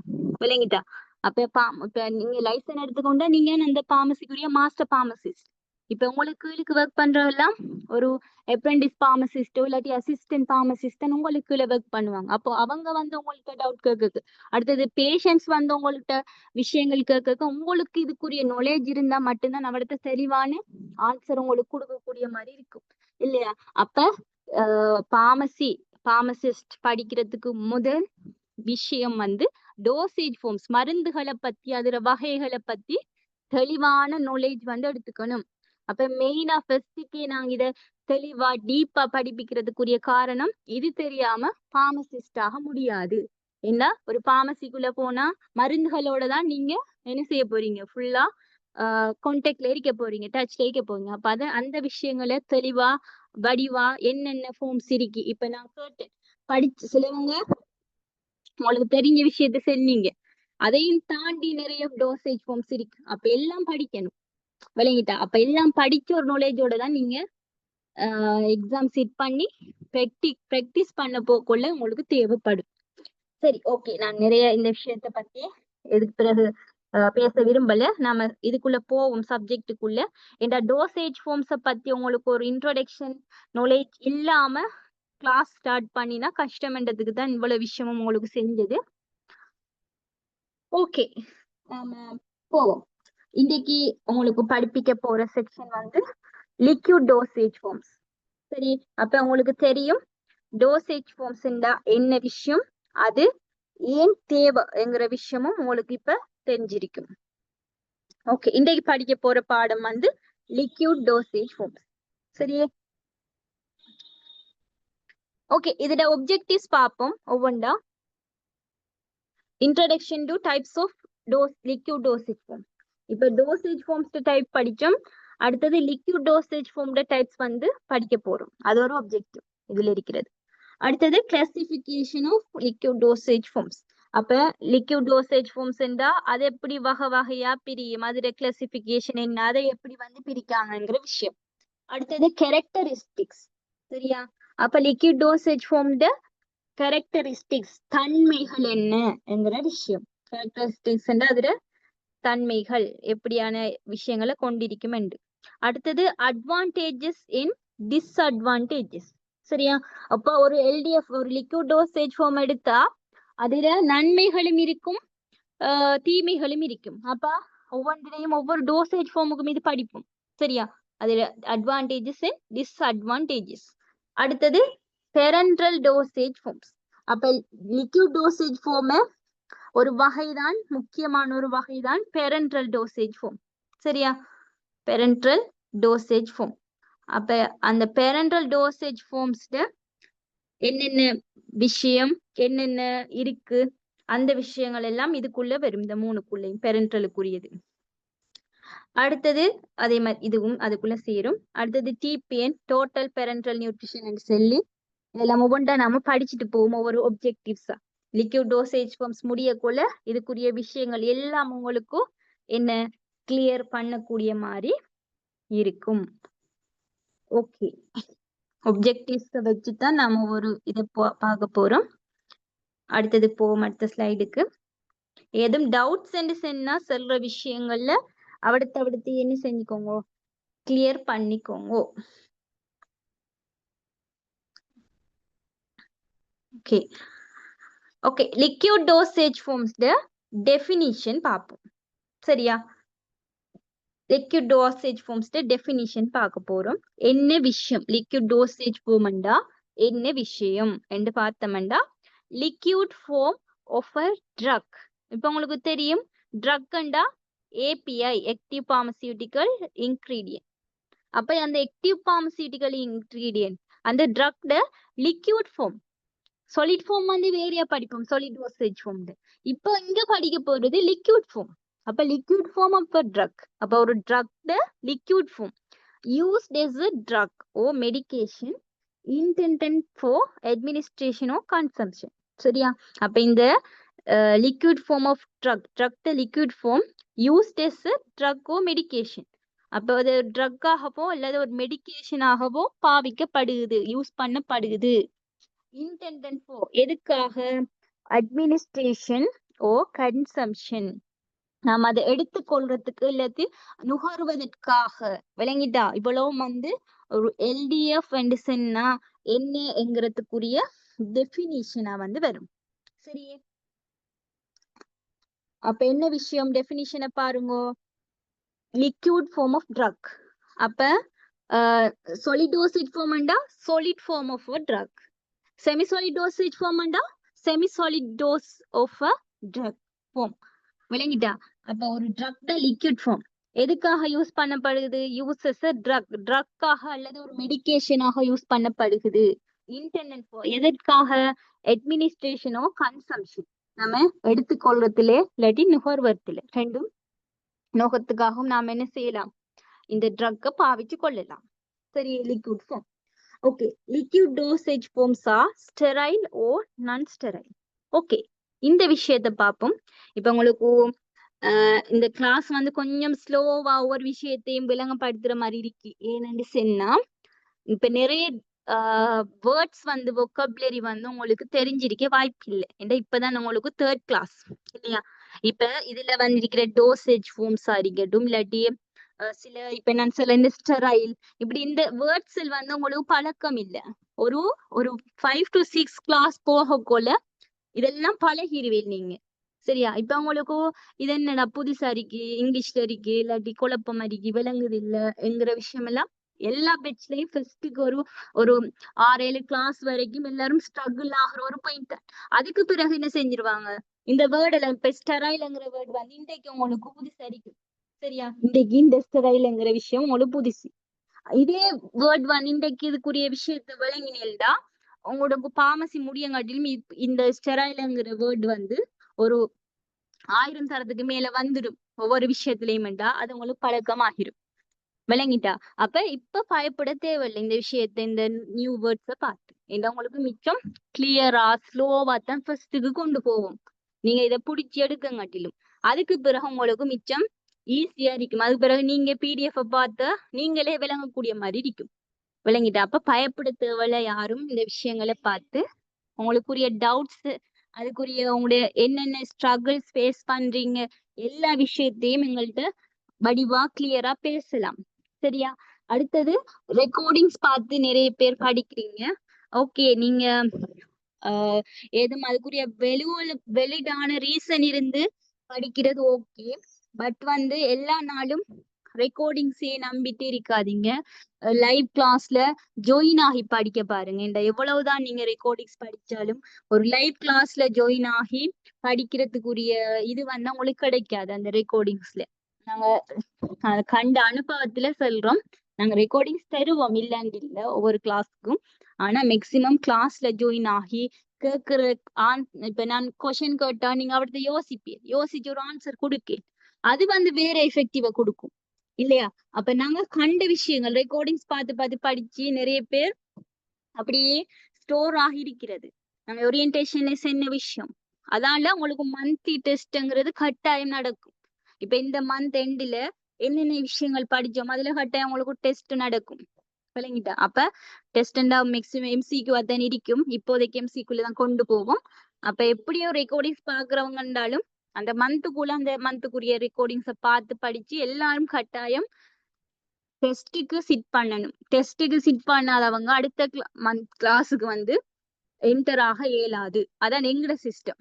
S2: விளங்கிட்டா? இப்ப நீங்க லைசன்ஸ் எடுத்துக்கொண்டா நீங்க அந்த பார்மசிக்குரிய மாஸ்டர் பார்மசிஸ்ட். இப்ப உங்களுக்கு ஒர்க் பண்றதெல்லாம் ஒரு அப்ரெண்டிஸ் பார்மசிஸ்டோ இல்லாட்டி அசிஸ்டன்ட் பார்மசிஸ்ட் உங்களுக்கு ஒர்க் பண்ணுவாங்க. அப்போ அவங்க உங்கள்கிட்ட டவுட் கேட்க, அடுத்தது பேஷண்ட்ஸ் உங்கள்கிட்ட விஷயங்கள் கேட்க, உங்களுக்கு இதுக்குரிய நாலேஜ் இருந்தா மட்டும்தான் அவடத்த தெளிவான ஆன்சர் உங்களுக்கு கொடுக்கக்கூடிய மாதிரி இருக்கும் இல்லையா? அப்ப பார்மசிஸ்ட் படிக்கிறதுக்கு முதல் விஷயம் டோசேஜ் ஃபார்ம்ஸ், மருந்துகளை பத்தி அதுல வகைகளை பத்தி தெளிவான நாலேஜ் எடுத்துக்கணும். அப்ப மெயினா ஃபர்ஸ்டுக்கே நாங்க இத தெளிவா டீப்பா படிப்பிக்கிறதுக்குரிய காரணம், இது தெரியாம பார்மசிஸ்ட் ஆக முடியாது. ஏன்னா ஒரு பார்மசிக்குள்ள போனா மருந்துகளோட தான் நீங்க என்ன செய்ய போறீங்க, ஃபுல்லா கான்டாக்ட்ல இருக்க போறீங்க, டச்ல இருக்க போறீங்க. அப்ப அந்த விஷயங்களை தெளிவா வடிவா என்னென்ன ஃபார்ம்ஸ் இருக்கு. இப்ப நான் கேட்டேன், படிச்சு சிலவங்க உங்களுக்கு தெரிஞ்ச விஷயத்த சொன்னீங்க, அதையும் தாண்டி நிறைய டோசேஜ் ஃபார்ம்ஸ் இருக்கு. அப்ப எல்லாம் படிக்கணும், விளங்கிட்டா? அப்ப எல்லாம் படிச்ச ஒரு நாலேஜோட தான் நீங்க எக்ஸாம் சிட் பண்ணி ப்ராக்டிஸ் பண்ண போக்குள்ள உங்களுக்கு தேவைப்படும். சரி, ஓகே. நான் நிறைய இந்த விஷயத்த பத்தி இதுக்கு பிறகு பேச விரும்பல. நாம இதுக்குள்ள போவோம் சப்ஜெக்டுக்குள்ள. இந்த டோசேஜ் ஃபார்ம்ஸ பத்தி உங்களுக்கு ஒரு இன்ட்ரோடக்ஷன் நாலேஜ் இல்லாம கிளாஸ் ஸ்டார்ட் பண்ணினா கஷ்டம்ன்றதுக்கு தான் இவ்வளவு விஷயமும் உங்களுக்கு செஞ்சது. ஓகே, நாம போவோம். இன்னைக்கு உங்களுக்கு படிப்பிக்க போற செக்ஷன் வந்து லிக்விட் டோசேஜ் ஃபார்ம்ஸ். சரி, அப்ப உங்களுக்கு தெரியும் டோசேஜ் ஃபார்ம்ஸ் என்ன விஷயம், அது ஏன் தேவைங்கிற விஷயமும் உங்களுக்கு இப்ப தெரிஞ்சிருக்கும். ஓகே, இன்றைக்கு படிக்க போற பாடம் வந்து லிக்விட் டோசேஜ் ஃபார்ம்ஸ். சரியே? ஓகே, இதோட ஒப்ஜெக்டிவ்ஸ் பார்ப்போம் ஒவ்வொன்றா. Introduction to types of liquid dosage form. இப்ப டோசேஜ் ஃபார்ம்ஸ் டைப் படிச்சோம். அடுத்தது லிக்விட் டோசேஜ் ஃபார்ம் டைப்ஸ் வந்து படிக்க போறோம். அது ஒரு ஒப்ஜெக்டிவ் இதுல இருக்கிறது. அடுத்தது classification of liquid dosage forms. அப்ப லிக்விட் டோசேஜ் ஃபார்ம்ஸ் என்றா அது எப்படி வகை வகையா பிரியும், அதோட கிளாசிபிகேஷன் என்ன, அதை எப்படி வந்து பிரிக்காங்கிற விஷயம். அடுத்தது கேரக்டரிஸ்டிக்ஸ். சரியா? அப்ப லிக்விட் டோசேஜ் ஃபார்ம் கேரக்டரிஸ்டிக்ஸ், தன்மைகள் என்னங்கிற விஷயம். கேரக்டரிஸ்டிக்ஸ் அதுல தன்மைகள் எப்படியான விஷயங்களை கொண்டிருக்கும் என்று. அடுத்தது அட்வான்டேஜஸ் இன் டிஸ்அட்வான்டேஜஸ். சரியா? அப்ப ஒரு எல்டிஎஃப் ஒரு லிக்விட் டோசேஜ் ஃபார்ம் எடுத்தா அதுல நன்மைகளும் இருக்கும் தீமைகளும் இருக்கும். அப்ப ஒவ்வொன்றையும் ஒவ்வொரு டோசேஜ் ஃபார்முக்கும் இது படிப்போம். சரியா? அதுல அட்வான்டேஜஸ் அண்ட் டிஸ்அட்வான்டேஜஸ். அடுத்தது பெரன்ட்ரல் டோசேஜ் ஃபார்ம்ஸ். அப்ப லிக்விட் டோசேஜ் ஃபார்ம் ஒரு வகைதான், முக்கியமான ஒரு வகைதான் பெரன்ட்ரல் டோசேஜ் ஃபார்ம். சரியா? பெரன்ட்ரல் டோசேஜ் ஃபார்ம். அப்ப அந்த பெரன்ட்ரல் டோசேஜ் ஃபார்ம்ஸ்ல என்னென்ன விஷயம் என்னென்ன இருக்கு, அந்த விஷயங்கள் எல்லாம் இதுக்குள்ள வரும், இந்த மூணுக்குள்ளையும் பெரன்ட்ரலுக்குரியது. அடுத்தது அதே மாதிரி இதுவும் அதுக்குள்ள சேரும். அடுத்தது டிபிஎன், டோட்டல் பெரன்ட்ரல் நியூட்ரிஷன் சொல்லி இதெல்லாம் ஒவ்வொன்றா நாம படிச்சுட்டு போவோம், ஒவ்வொரு ஒப்ஜெக்டிவ்ஸா. லிக்விட் டோசேஜ் ஃபார்ம்ஸ் முடியக்குள்ள இதுக்குரிய விஷயங்கள் எல்லாம் உங்களுக்கும் என்ன கிளியர் பண்ணக்கூடிய மாதிரி இருக்கும். ஓகே, ஒப்ஜெக்டிவ்ஸ் வச்சுதான் நாம ஒரு இதை பார்க்க போறோம். அடுத்தது போவோம் அடுத்த ஸ்லைடுக்கு. ஏதும் டவுட்ஸ் என்று சொன்னா சொல்ற விஷயங்கள்ல அடுத்து என்ன செஞ்சுக்கோங்க, கிளியர் பண்ணிக்கோங்க. Okay okay, liquid dosage forms definition பார்ப்போம். சரியா? லிக்விட் டோசேஜ் ஃபார்ம்ஸ் டெஃபினிஷன் பார்க்க போறோம். என்ன விஷயம் லிக்விட் டோசேஜ் ஃபார்ம்ண்டா என்ன விஷயம் என்று பார்த்தோம்டா, liquid form of a drug. இப்ப உங்களுக்கு தெரியும் ட்ரக்ண்டா ஏபிஐ, ஆக்டிவ் பார்மசியூட்டிக்கல் இன்கிரீடியன்ட். அப்ப அந்த ஆக்டிவ் பார்மசியூட்டிக்கல் இன்கிரீடியன்ட் அந்த ட்ரக்ட லிக்விட் ஃபார்ம். சாலிட் ஃபார்ம் வந்து வேறையா படிப்போம், சாலிட் டோசேஜ் ஃபார்ம். இப்போ இங்க படிக்க போறது லிக்விட் ஃபார்ம். அப்ப liquid form of a drug. அப்ப ஒரு ட்ரக்ட liquid form used as a drug or medication intended for administration or consumption. சரியா? அப்ப இந்த liquid form of drug the liquid form used as a drug or medication. அப்ப அது drug ஆகவோ அல்லது ஒரு மெடிகேஷன் ஆகவோ பாவிக்கப்படுது, யூஸ் பண்ணப்படுது. intended for எதுக்காக? administration or consumption. நாம் அதை எடுத்துக்கொள்றதுக்கு இல்லாட்டி நுகர்வதற்காக. விளங்கிட்டா? இவ்வளவு வந்து ஒரு எல்டிஎஃப் சொன்னா என்னங்கிறதுக்குரிய டெபினிஷனா வந்து வரும். சரியே? அப்ப என்ன விஷயம் டெபினிஷனை பாருங்க. Liquid form of drug. அப்ப solid dosage form and solid form of a drug. Semi solid dosage form and semi solid dose of a drug form. விளங்கிட்டா? அப்ப ஒரு ட்ரக்ட லிக்விட் ஃபார்ம் எதுக்காக யூஸ் பண்ணப்படுது? யூசஸ் ட்ரக்காக அல்லது ஒரு மெடிகேஷனாக யூஸ் பண்ணப்படுகிறது. இன்டெண்டட் ஃபார் எதற்காக? அட்மினிஸ்ட்ரேஷனோ கன்சம்ஷன், நம்ம எடுத்துக்கொள்றதுல இல்லாட்டி நுகர்வதில, ரெண்டும் நோக்கத்துக்காகவும் நாம் என்ன செய்யலாம்? இந்த ட்ரக்கை பாவிச்சு கொள்ளலாம். சரி, liquid form.
S1: Okay, liquid dosage forms are sterile or non sterile. Okay, இந்த விஷயத்தை பார்ப்போம். இப்போ உங்களுக்கு இந்த கிளாஸ் வந்து கொஞ்சம் ஸ்லோவா ஒவ்வொரு விஷயத்தையும் விளங்கப்படுத்துற மாதிரி இருக்கு. ஏன்னு சொன்னா இப்ப நிறைய வேர்ட்ஸ் வந்து vocabulary வந்து உங்களுக்கு தெரிஞ்சிருக்க வாய்ப்பு இல்லை. ஏன்னா இப்பதான் உங்களுக்கு தேர்ட் கிளாஸ் இல்லையா? இப்ப இதுல வந்து இருக்கிற டோசேஜ் ஃபார்ம்ஸா இருக்கட்டும், இல்லாட்டி சில இப்ப நான் சொல்ல இந்த ஸ்டெரைல், இப்படி இந்த வேர்ட்ஸ் வந்து உங்களுக்கு பழக்கம் இல்லை. ஒரு ஒரு 5 to 6 கிளாஸ் போகக்குள்ள இதெல்லாம் பழகிருவீங்க நீங்க. சரியா? இப்ப உங்களுக்கு இது என்னடா புதுசா இருக்கு, இங்கிலீஷ்ல இருக்கு, இல்லாட்டி குழப்பமா இருக்கு, விளங்குது இல்ல என்கிற விஷயம் எல்லாம் எல்லா பெட்ச்லயும் ஃபர்ஸ்ட்டுக்கு ஒரு ஒரு 6-7 கிளாஸ் வரைக்கும் எல்லாரும் ஸ்ட்ரகிள் ஆகிற ஒரு பாயிண்ட். அதுக்கு பிறகு என்ன செஞ்சிருவாங்க, இந்த வேர்ட் எல்லாம் இப்ப ஸ்டெரைல்ங்கிற வேர்ட் வந்து இன்றைக்கு உங்களுக்கு புதுசா இருக்கு. சரியா? இன்றைக்கு இந்த ஸ்டெரைல்ங்கிற விஷயம் உங்களுக்கு புதுசு. இதே வேர்ட் வந்து இன்றைக்கு இதுக்குரிய விஷயத்தை விளங்கினேல்டா உங்களோட பார்மசி முடியங்காட்டிலும் இந்த ஸ்டெரைல்ங்கிற வேர்ட் வந்து ஒரு 1000 தரத்துக்கு மேல வந்துடும் ஒவ்வொரு விஷயத்திலயும்டா அது உங்களுக்கு பழக்கமாகிரும். விளங்கிட்டா? அப்ப இப்ப பயப்பட தேவையில்லை இந்த விஷயத்த, இந்த நியூ வேர்ட்ஸ பார்த்து. ஏன்னா உங்களுக்கு மிச்சம் கிளியரா ஸ்லோவா தான் ஃபர்ஸ்ட்டுக்கு கொண்டு போவோம். நீங்க இதை பிடிச்சி எடுக்கங்காட்டிலும் அதுக்கு பிறகு உங்களுக்கு மிச்சம் ஈஸியா இருக்கும். அதுக்கு பிறகு நீங்க பிடிஎஃப் பார்த்து நீங்களே விளங்கக்கூடிய மாதிரி இருக்கும். விளங்கிட்டா? அப்ப பயப்பட தேவையில்ல யாரும் இந்த விஷயங்களை பார்த்து. உங்களுக்குரிய டவுட்ஸ், அதுக்குரிய உங்களுடைய என்னென்ன ஸ்ட்ரகிள்ஸ் ஃபேஸ் பண்றீங்க எல்லா விஷயத்தையும் எங்கள்கிட்ட வடிவா கிளியரா பேசலாம். சரியா? அடுத்தது ரெக்கார்டிங்ஸ் பார்த்து நிறைய பேர் படிக்கிறீங்க. ஓகே, நீங்க ஏதும் அதுக்குரிய வெளிடான ரீசன் இருந்து படிக்கிறது ஓகே. பட் வந்து எல்லா நாளும் ரெக்கார்டிங்ஸே நம்பிட்டு இருக்காதீங்க. லைவ் கிளாஸ்ல ஜாயின் ஆகி படிக்க பாருங்க. இந்த எவ்வளவுதான் நீங்க ரெக்கார்டிங்ஸ் படிச்சாலும் ஒரு லைவ் கிளாஸ்ல ஜாயின் ஆகி படிக்கிறதுக்குரிய இது வந்து உங்களுக்கு கிடைக்காது அந்த ரெக்கார்டிங்ஸ்ல. நாங்க கண்ட அனுபவத்துல சொல்றோம். நாங்க ரெக்கார்டிங்ஸ் தருவோம், இல்லைன்னு இல்ல ஒவ்வொரு கிளாஸ்க்கும். ஆனா மேக்சிமம் கிளாஸ்ல ஜாயின் ஆகி கேட்கிற இப்ப நான் கொஸ்டின் கேட்டா நீங்க அவர்கிட்ட யோசிப்பீர், யோசிச்சு ஒரு ஆன்சர் கொடுக்க அது வந்து வேற எஃபெக்டிவா கொடுக்கும் இல்லையா? அப்ப நாங்க கண்ட விஷயங்கள் ரெக்கார்டிங்ஸ் பார்த்து பார்த்து படிச்சு நிறைய பேர் அப்படியே ஸ்டோர் ஆகி இருக்கிறது. நாங்க ஓரியன்டேஷன்ல சென்ன விஷயம். அதனால உங்களுக்கு மந்த்லி டெஸ்ட்ங்கிறது கட்டாயம் நடக்கும். இப்ப இந்த மந்த் எண்ட்ல என்னென்ன விஷயங்கள் படிச்சோம் அதுல கட்டாயம் உங்களுக்கு டெஸ்ட் நடக்கும். விளங்கிட்டா? அப்ப டெஸ்ட் மேக்சிமம் எம்சிக்யூ அதான் இருக்கும். இப்போதைக்கு எம்சிக்யூல தான் கொண்டு போவோம். அப்ப எப்படியோ ரெக்கார்டிங்ஸ் பாக்குறவங்க இருந்தாலும் அந்த மந்த்துக்குள்ள அந்த மந்த்துக்குரிய ரெக்கார்டிங்ஸ பார்த்து படிச்சு எல்லாரும் கட்டாயம் டெஸ்ட்டுக்கு சிட் பண்ணணும். டெஸ்ட்டுக்கு சிட் பண்ணாதவங்க அடுத்த மந்த் கிளாஸுக்கு வந்து என்டர் ஆக இயலாது. அதான் எங்கட சிஸ்டம்.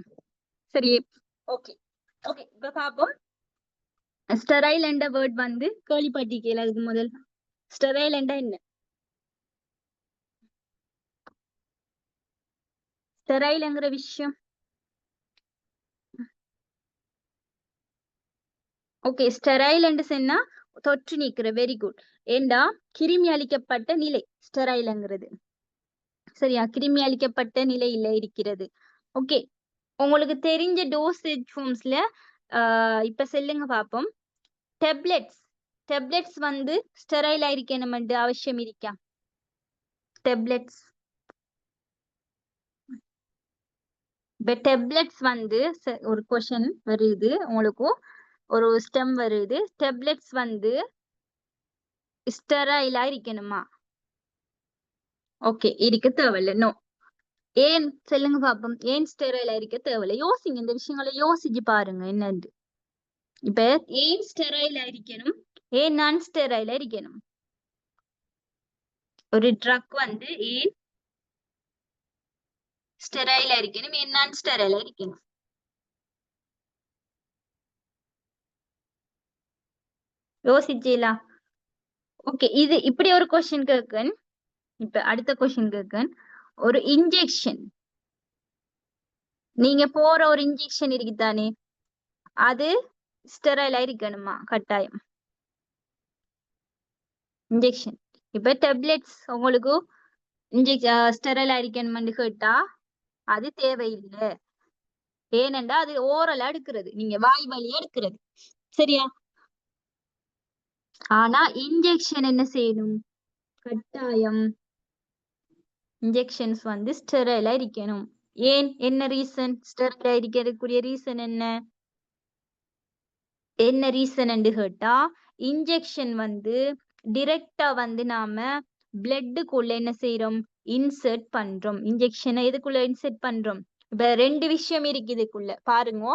S1: சரி, ஓகே ஓகே. இப்ப பாப்போம். ஸ்டெரைல் என்ற வேர்ட் வந்து கேள்விப்பட்டிருக்கீங்களா? அதுக்கு முதல் ஸ்டெரைல் என்ற என்ன? ஸ்டெரைல்ங்கிற விஷயம் ஓகே. ஸ்டெரைல் என்று சொன்னா தொற்று நீக்கிற. Very good. ஏண்டா கிருமி அளிக்கப்பட்ட நிலை ஸ்டெரைல்ங்கிறது. சரியா? கிருமி அளிக்கப்பட்ட நிலையில இருக்கிறது. ஓகே, உங்களுக்கு தெரிஞ்ச டோசேஜ் ஃபார்ம்ஸ்ல இப்ப சொல்லுங்க பாப்போம். டெப்லெட்ஸ் வந்து ஸ்டெரைலா இருக்கணும் அவசியம் இருக்கா? டெப்லெட்ஸ் இப்ப டெப்லெட்ஸ் வந்து ஒரு கொஸ்டின் வருது உங்களுக்கு, ஒரு ஸ்டெம் வருது. டெப்லெட்ஸ் வந்து ஸ்டெரைலா இருக்கணுமா? ஓகே, இருக்க தேவையில்ல. நோ. ஏன் சொல்லுங்க பாப்போம். ஏன் ஸ்டெரைலா இருக்க தேவையில்ல? யோசிங்க, இந்த விஷயங்களை யோசிச்சு பாருங்க என்னன்னு. இப்ப ஏன் ஸ்டெரைலா இருக்கணும், ஏன் நான் ஸ்டெரைலா இருக்கணும்? ஒரு ட்ரக் வந்து ஏன் ஸ்டெரைலா இருக்கணும், ஏன் நான் ஸ்டெரைலா இருக்கணும்? யோசிச்சீங்களா? ஓகே, இது இப்படி ஒரு கொஸ்டின் கேட்கன். இப்ப அடுத்த கொஸ்டின் கேட்கன். ஒரு இன்ஜெக்ஷன், நீங்க போற ஒரு இன்ஜெக்ஷன் இருக்குதானே, அது ஸ்டெரைலா இருக்கணுமா? கட்டாயம் இன்ஜெக்ஷன். இப்ப டெப்லெட்ஸ் உங்களுக்கு ஸ்டெரைலா இருக்கணும்னு கேட்டா அது தேவையில்லை. ஏனென்றா அது ஓரலா எடுக்கிறது, நீங்க வாய் வழியா எடுக்கிறது. சரியா? ஆனா இன்ஜெக்ஷன் என்ன செய்யணும்? கட்டாயம் இன்ஜெக்ஷன்ஸ் வந்து ஸ்டெரைலா இருக்கணும். ஏன், என்ன ரீசன்? ஸ்டெரைலா இருக்கிறதுக்குரிய ரீசன் என்ன? என்ன ரீசன் என்று கேட்டா, இன்ஜெக்ஷன் வந்து டிரெக்டா வந்து நாம பிளட்டுக்குள்ள என்ன செய்யறோம்? இன்சர்ட் பண்றோம். இன்ஜெக்ஷனை எதுக்குள்ள இன்சர்ட் பண்றோம்? இப்ப ரெண்டு விஷயம் இருக்கு இதுக்குள்ள பாருங்க.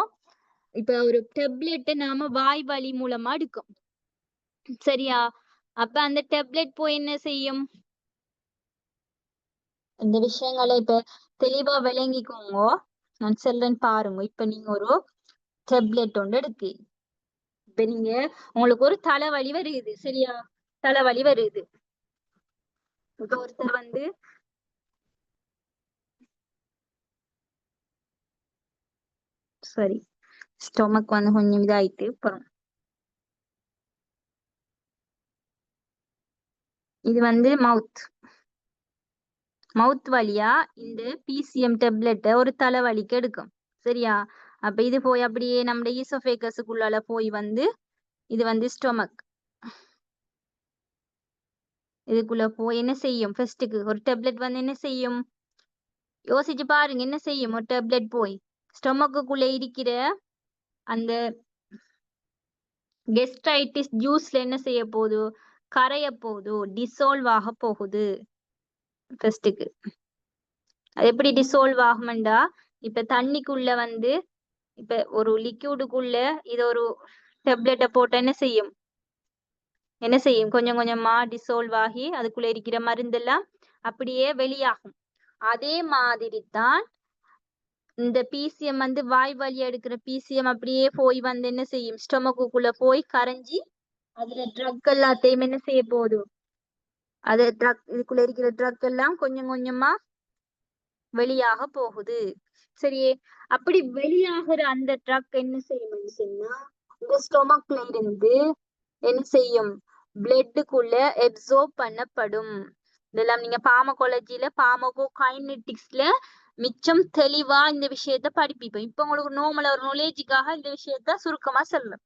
S1: இப்ப ஒரு டெப்லெட்டை நாம வாய் வழி மூலமா எடுக்கும், சரியா? அப்ப அந்த டெப்லெட் போய் என்ன செய்யும்? இந்த விஷயங்களை இப்ப தெளிவா விளங்கிக்கோங்க. நான் சொல்றேன் பாருங்க. இப்ப நீங்க ஒரு டெப்லெட் ஒன்று எடுக்கு. இப்ப நீங்க உங்களுக்கு ஒரு தலைவலி வருது, சரியா? தலைவலி வருது. இப்ப ஒருத்தர் வந்து சரி, ஸ்டொமக் வந்து கொஞ்சம் இதாயிட்டு அப்புறம் இது வந்து மவுத் வழியா இந்த பிசிஎம் டெப்லெட்டை ஒரு தலைவலிக்கு எடுக்கும், சரியா? அப்ப இது போய் அப்படியே நம்ம ஈசோஃபேகஸுக்குள்ளால போய் வந்து இது வந்து ஸ்டொமக், இதுக்குள்ள போய் என்ன செய்யும்? ஃபர்ஸ்ட்டுக்கு ஒரு டெப்லெட் வந்து என்ன செய்யும்? யோசிச்சு பாருங்க, என்ன செய்யும்? ஒரு டெப்லெட் போய் ஸ்டொமக்குள்ள இருக்கிற அந்த கெஸ்ட்ரைட்டிஸ் ஜூஸ்ல என்ன செய்ய போகுது? கரைய போகுது, டிசால்வ் ஆக போகுது ஃபர்ஸ்ட்டுக்கு. அது எப்படி டிசால்வ் ஆகும்டா, இப்ப தண்ணிக்குள்ள வந்து இப்ப ஒரு லிக்யூடுக்குள்ள இது ஒரு டெப்லெட்டை போட்ட என்ன செய்யும்? என்ன செய்யும்? கொஞ்சம் கொஞ்சமா டிசால்வ் ஆகி அதுக்குள்ள இருக்கிற மருந்தெல்லாம் அப்படியே வெளியாகும். அதே மாதிரி தான் இந்த பிசிஎம் வந்து வாய் வழியா எடுக்கிற பிசிஎம் அப்படியே போய் வந்து என்ன செய்யும்? ஸ்டொமக்குள்ள போய் கரைஞ்சி அதுல ட்ரக் எல்லாத்தையும் என்ன செய்ய போகுது? அது ட்ரக், இதுக்குள்ள இருக்கிற ட்ரக் எல்லாம் கொஞ்சம் கொஞ்சமா வெளியாக போகுது, சரியே? அப்படி வெளியாகிற அந்த ட்ரக் என்ன செய்யும் சொன்னா, இந்த ஸ்டொமக்ல இருந்து என்ன செய்யும்? பிளட்டுக்குள்ள எப்சோர்ப் பண்ணப்படும். இதெல்லாம் நீங்க பார்மகாலஜில பார்மகோகைனெட்டிக்ஸ்ல மிச்சம் தெளிவா இந்த விஷயத்த படிப்பீங்க. இப்ப உங்களுக்கு நார்மலா ஒரு நாலேஜுக்காக இந்த விஷயத்த சுருக்கமா சொல்லுங்க.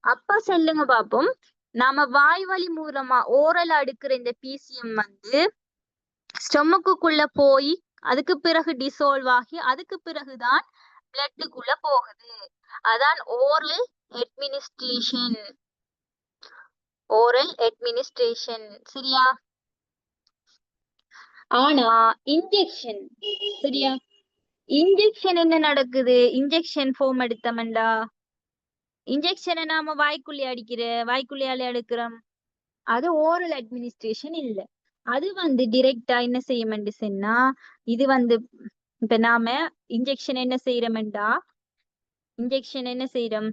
S1: அப்ப சொல்லுங்க பாப்போம். நாம வாய் வழி மூலமா ஓரல் அடுக்கிற இந்த பிசிஎம் வந்து ஸ்டொமக்குள்ள போய் அதுக்கு பிறகு டிசால்வ் ஆகி அதுக்கு பிறகுதான் பிளட்டுக்குள்ள போகுது. அதான் ஓரல் அட்மினிஸ்ட்ரேஷன். ஓரல் அட்மினிஸ்ட்ரேஷன், சரியா? ஆனா இன்ஜெக்ஷன், சரியா? இன்ஜெக்ஷன் என்ன நடக்குது? இன்ஜெக்ஷன் ஃபார்ம் எடுத்தோம்டா, இன்ஜெக்ஷனை நாம வாய்க்குள்ளே எடுக்கிறோம். அது ஓரல் அட்மினிஸ்ட்ரேஷன் இல்ல. அது வந்து டிரெக்டா என்ன செய்யும் சொன்னா, இது வந்து இப்ப நாம இன்ஜெக்ஷன் என்ன செய்யறோம்டா, இன்ஜெக்ஷன் என்ன செய்யறோம்?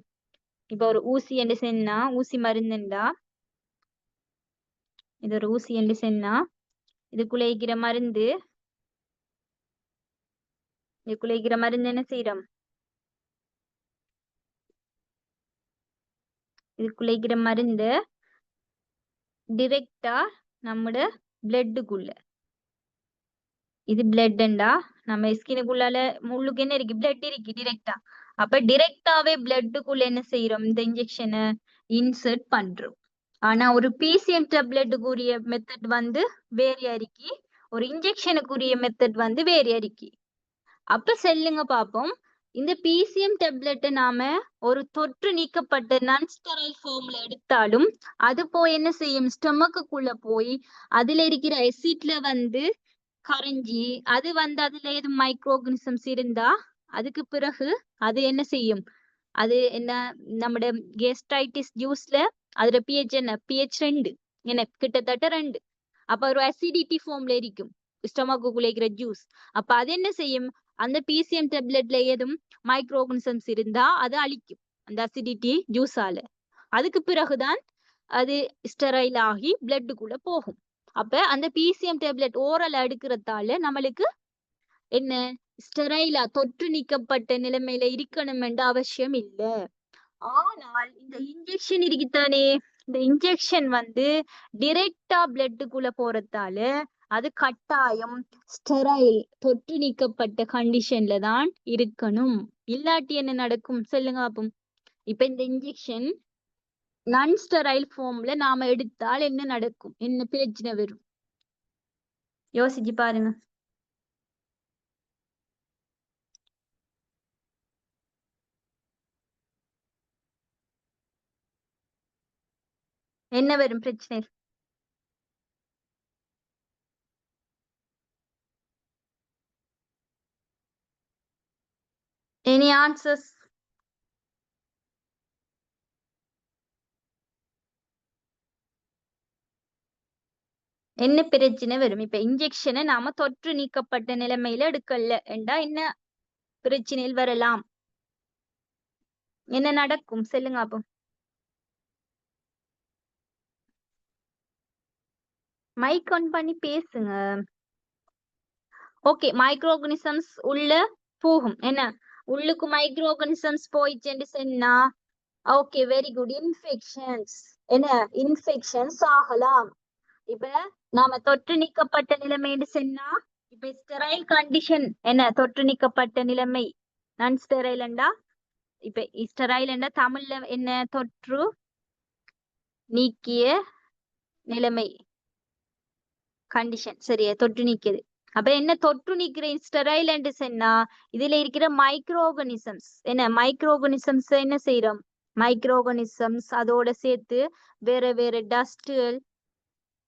S1: இப்ப ஒரு ஊசி என்று சொன்னா, ஊசி மருந்துண்டா, இது ஒரு ஊசி என்று சொன்னா இதுக்குள்ள இருக்கிற மருந்து, இதுக்குள்ள இருக்கிற மருந்து என்ன செய்யறோம்? இதுக்குள்ள இருக்கிற மருந்து டிரெக்டா நம்மட பிளட்டுக்குள்ள, இது பிளட்ண்டா நம்ம ஸ்கினுக்குள்ளால முள்ளுக்கு என்ன இருக்கு? பிளட் இருக்கு டிரெக்டா. அப்ப டிரெக்டாவே பிளட்டுக்குள்ள என்ன செய்யறோம்? இந்த இன்ஜெக்ஷனை இன்சர்ட் பண்றோம். ஆனா ஒரு பிசிஎம் டேப்லெட்டுக்குரிய மெத்தட் வந்து வேறையா இருக்கு, ஒரு இன்ஜெக்ஷனுக்குரிய மெத்தட் வந்து வேறையா இருக்கு. அப்ப சொல்லுங்க பாப்போம், இந்த பிசிஎம் டேப்லெட்டை நாம ஒரு தொற்று நீக்கப்பட்ட நான்ஸ்டெரைல் ஃபார்ம்ல எடுத்தாலும் அது போய் என்ன செய்யும்? ஸ்டொமக்குள்ள போய் அதுல இருக்கிற அசிட்ல வந்து கரைஞ்சி அது வந்து அதுல ஏது மைக்ரோ ஆர்கானிசம்ஸ் இருந்தா அதுக்கு பிறகு அது என்ன செய்யும்? அது என்ன, நம்மட கெஸ்ட்ரைட்டிஸ் ஜூஸ்ல அதுல pH என்ன? pH 2, என்ன கிட்டத்தட்ட 2. அப்ப ஒரு அசிடிட்டி ஃபார்ம்ல இருக்கும் ஸ்டொமக்குள்ள இருக்கிற ஜூஸ். அப்ப அது என்ன செய்யும்? அந்த பிசிஎம் டேப்லெட்ல ஏதும் மைக்ரோ ஆர்கானிசம்ஸ் இருந்தா அது அழிக்கும் அந்த அசிடிட்டி ஜூஸால. அதுக்கு பிறகுதான் அது ஸ்டெரைல் ஆகி பிளட்டுக்குள்ள போகும். அப்ப அந்த பிசிஎம் டேப்லெட் ஓரல் எடுக்கிறதால நம்மளுக்கு என்ன? ஸ்டெரைலா தொற்று நீக்கப்பட்ட நிலைமையில இருக்கணும் என்ற அவசியம் இல்ல. ஆனால் இந்த இன்ஜெக்ஷன் இருக்குத்தானே, இந்த இன்ஜெக்ஷன் வந்து டிரெக்டா பிளட்டுக்குள்ள போறதால அது கட்டாயம் ஸ்டெரைல் தொற்று நீக்கப்பட்ட கண்டிஷன்ல தான் இருக்கணும். இல்லாட்டி என்ன நடக்கும் சொல்லுங்க பாப்போம். இப்ப இந்த இன்ஜெக்ஷன் நான் ஸ்டெரைல் ஃபார்ம்ல நாம எடுத்தால் என்ன நடக்கும்? என்ன பிரச்சனை வரும்? யோசிச்சு பாருங்க. என்ன வரும் பிரச்சனை? Any answers? என்ன பிரச்சனை வரும்? இப்ப இன்ஜெக்ஷனை நாம தொற்று நீக்கப்பட்ட நிலைமையில எடுக்கல என்றா என்ன பிரச்சனையில் வரலாம்? என்ன நடக்கும் சொல்லுங்க அப்போ. மைக் ஆன் பண்ணி பேசுங்க. ஓகே, மைக்ரோ ஆர்கனிசம்ஸ் உள்ள போகும். என்ன உள்ளுக்கு மைக்ரோ ஆர்கனிசம்ஸ் போயிடுச்சுன்னு சொன்னா ஓகே வெரி குட். இன்ஃபெக்ஷன்ஸ் என்ன இன்ஃபெக்ஷன்ஸ் ஆகலாம். இப்ப நாம தொற்று நீக்கப்பட்ட நிலைமைன்னு சொன்னா இப்ப ஸ்டெரைல் கண்டிஷன் என்ன தொற்று நீக்கப்பட்ட நிலைமை. நான் ஸ்டெரைல்ண்டா இப்ப ஸ்டெரைல்ண்டா தமிழ்ல என்ன தொற்று நீக்கிய நிலைமை கண்டிஷன். சரியா, தொற்று நீக்கியது. அப்ப என்ன தொற்று நீக்கிற ஸ்டெரைல் என்று சொன்னா இதுல இருக்கிற மைக்ரோ ஆர்கனிசம்ஸ் என்ன மைக்ரோ ஆர்கனிசம்ஸ் என்ன செய்யறோம்? மைக்ரோ ஆர்கனிசம்ஸ் அதோட சேர்த்து வேற வேற டஸ்ட்கள்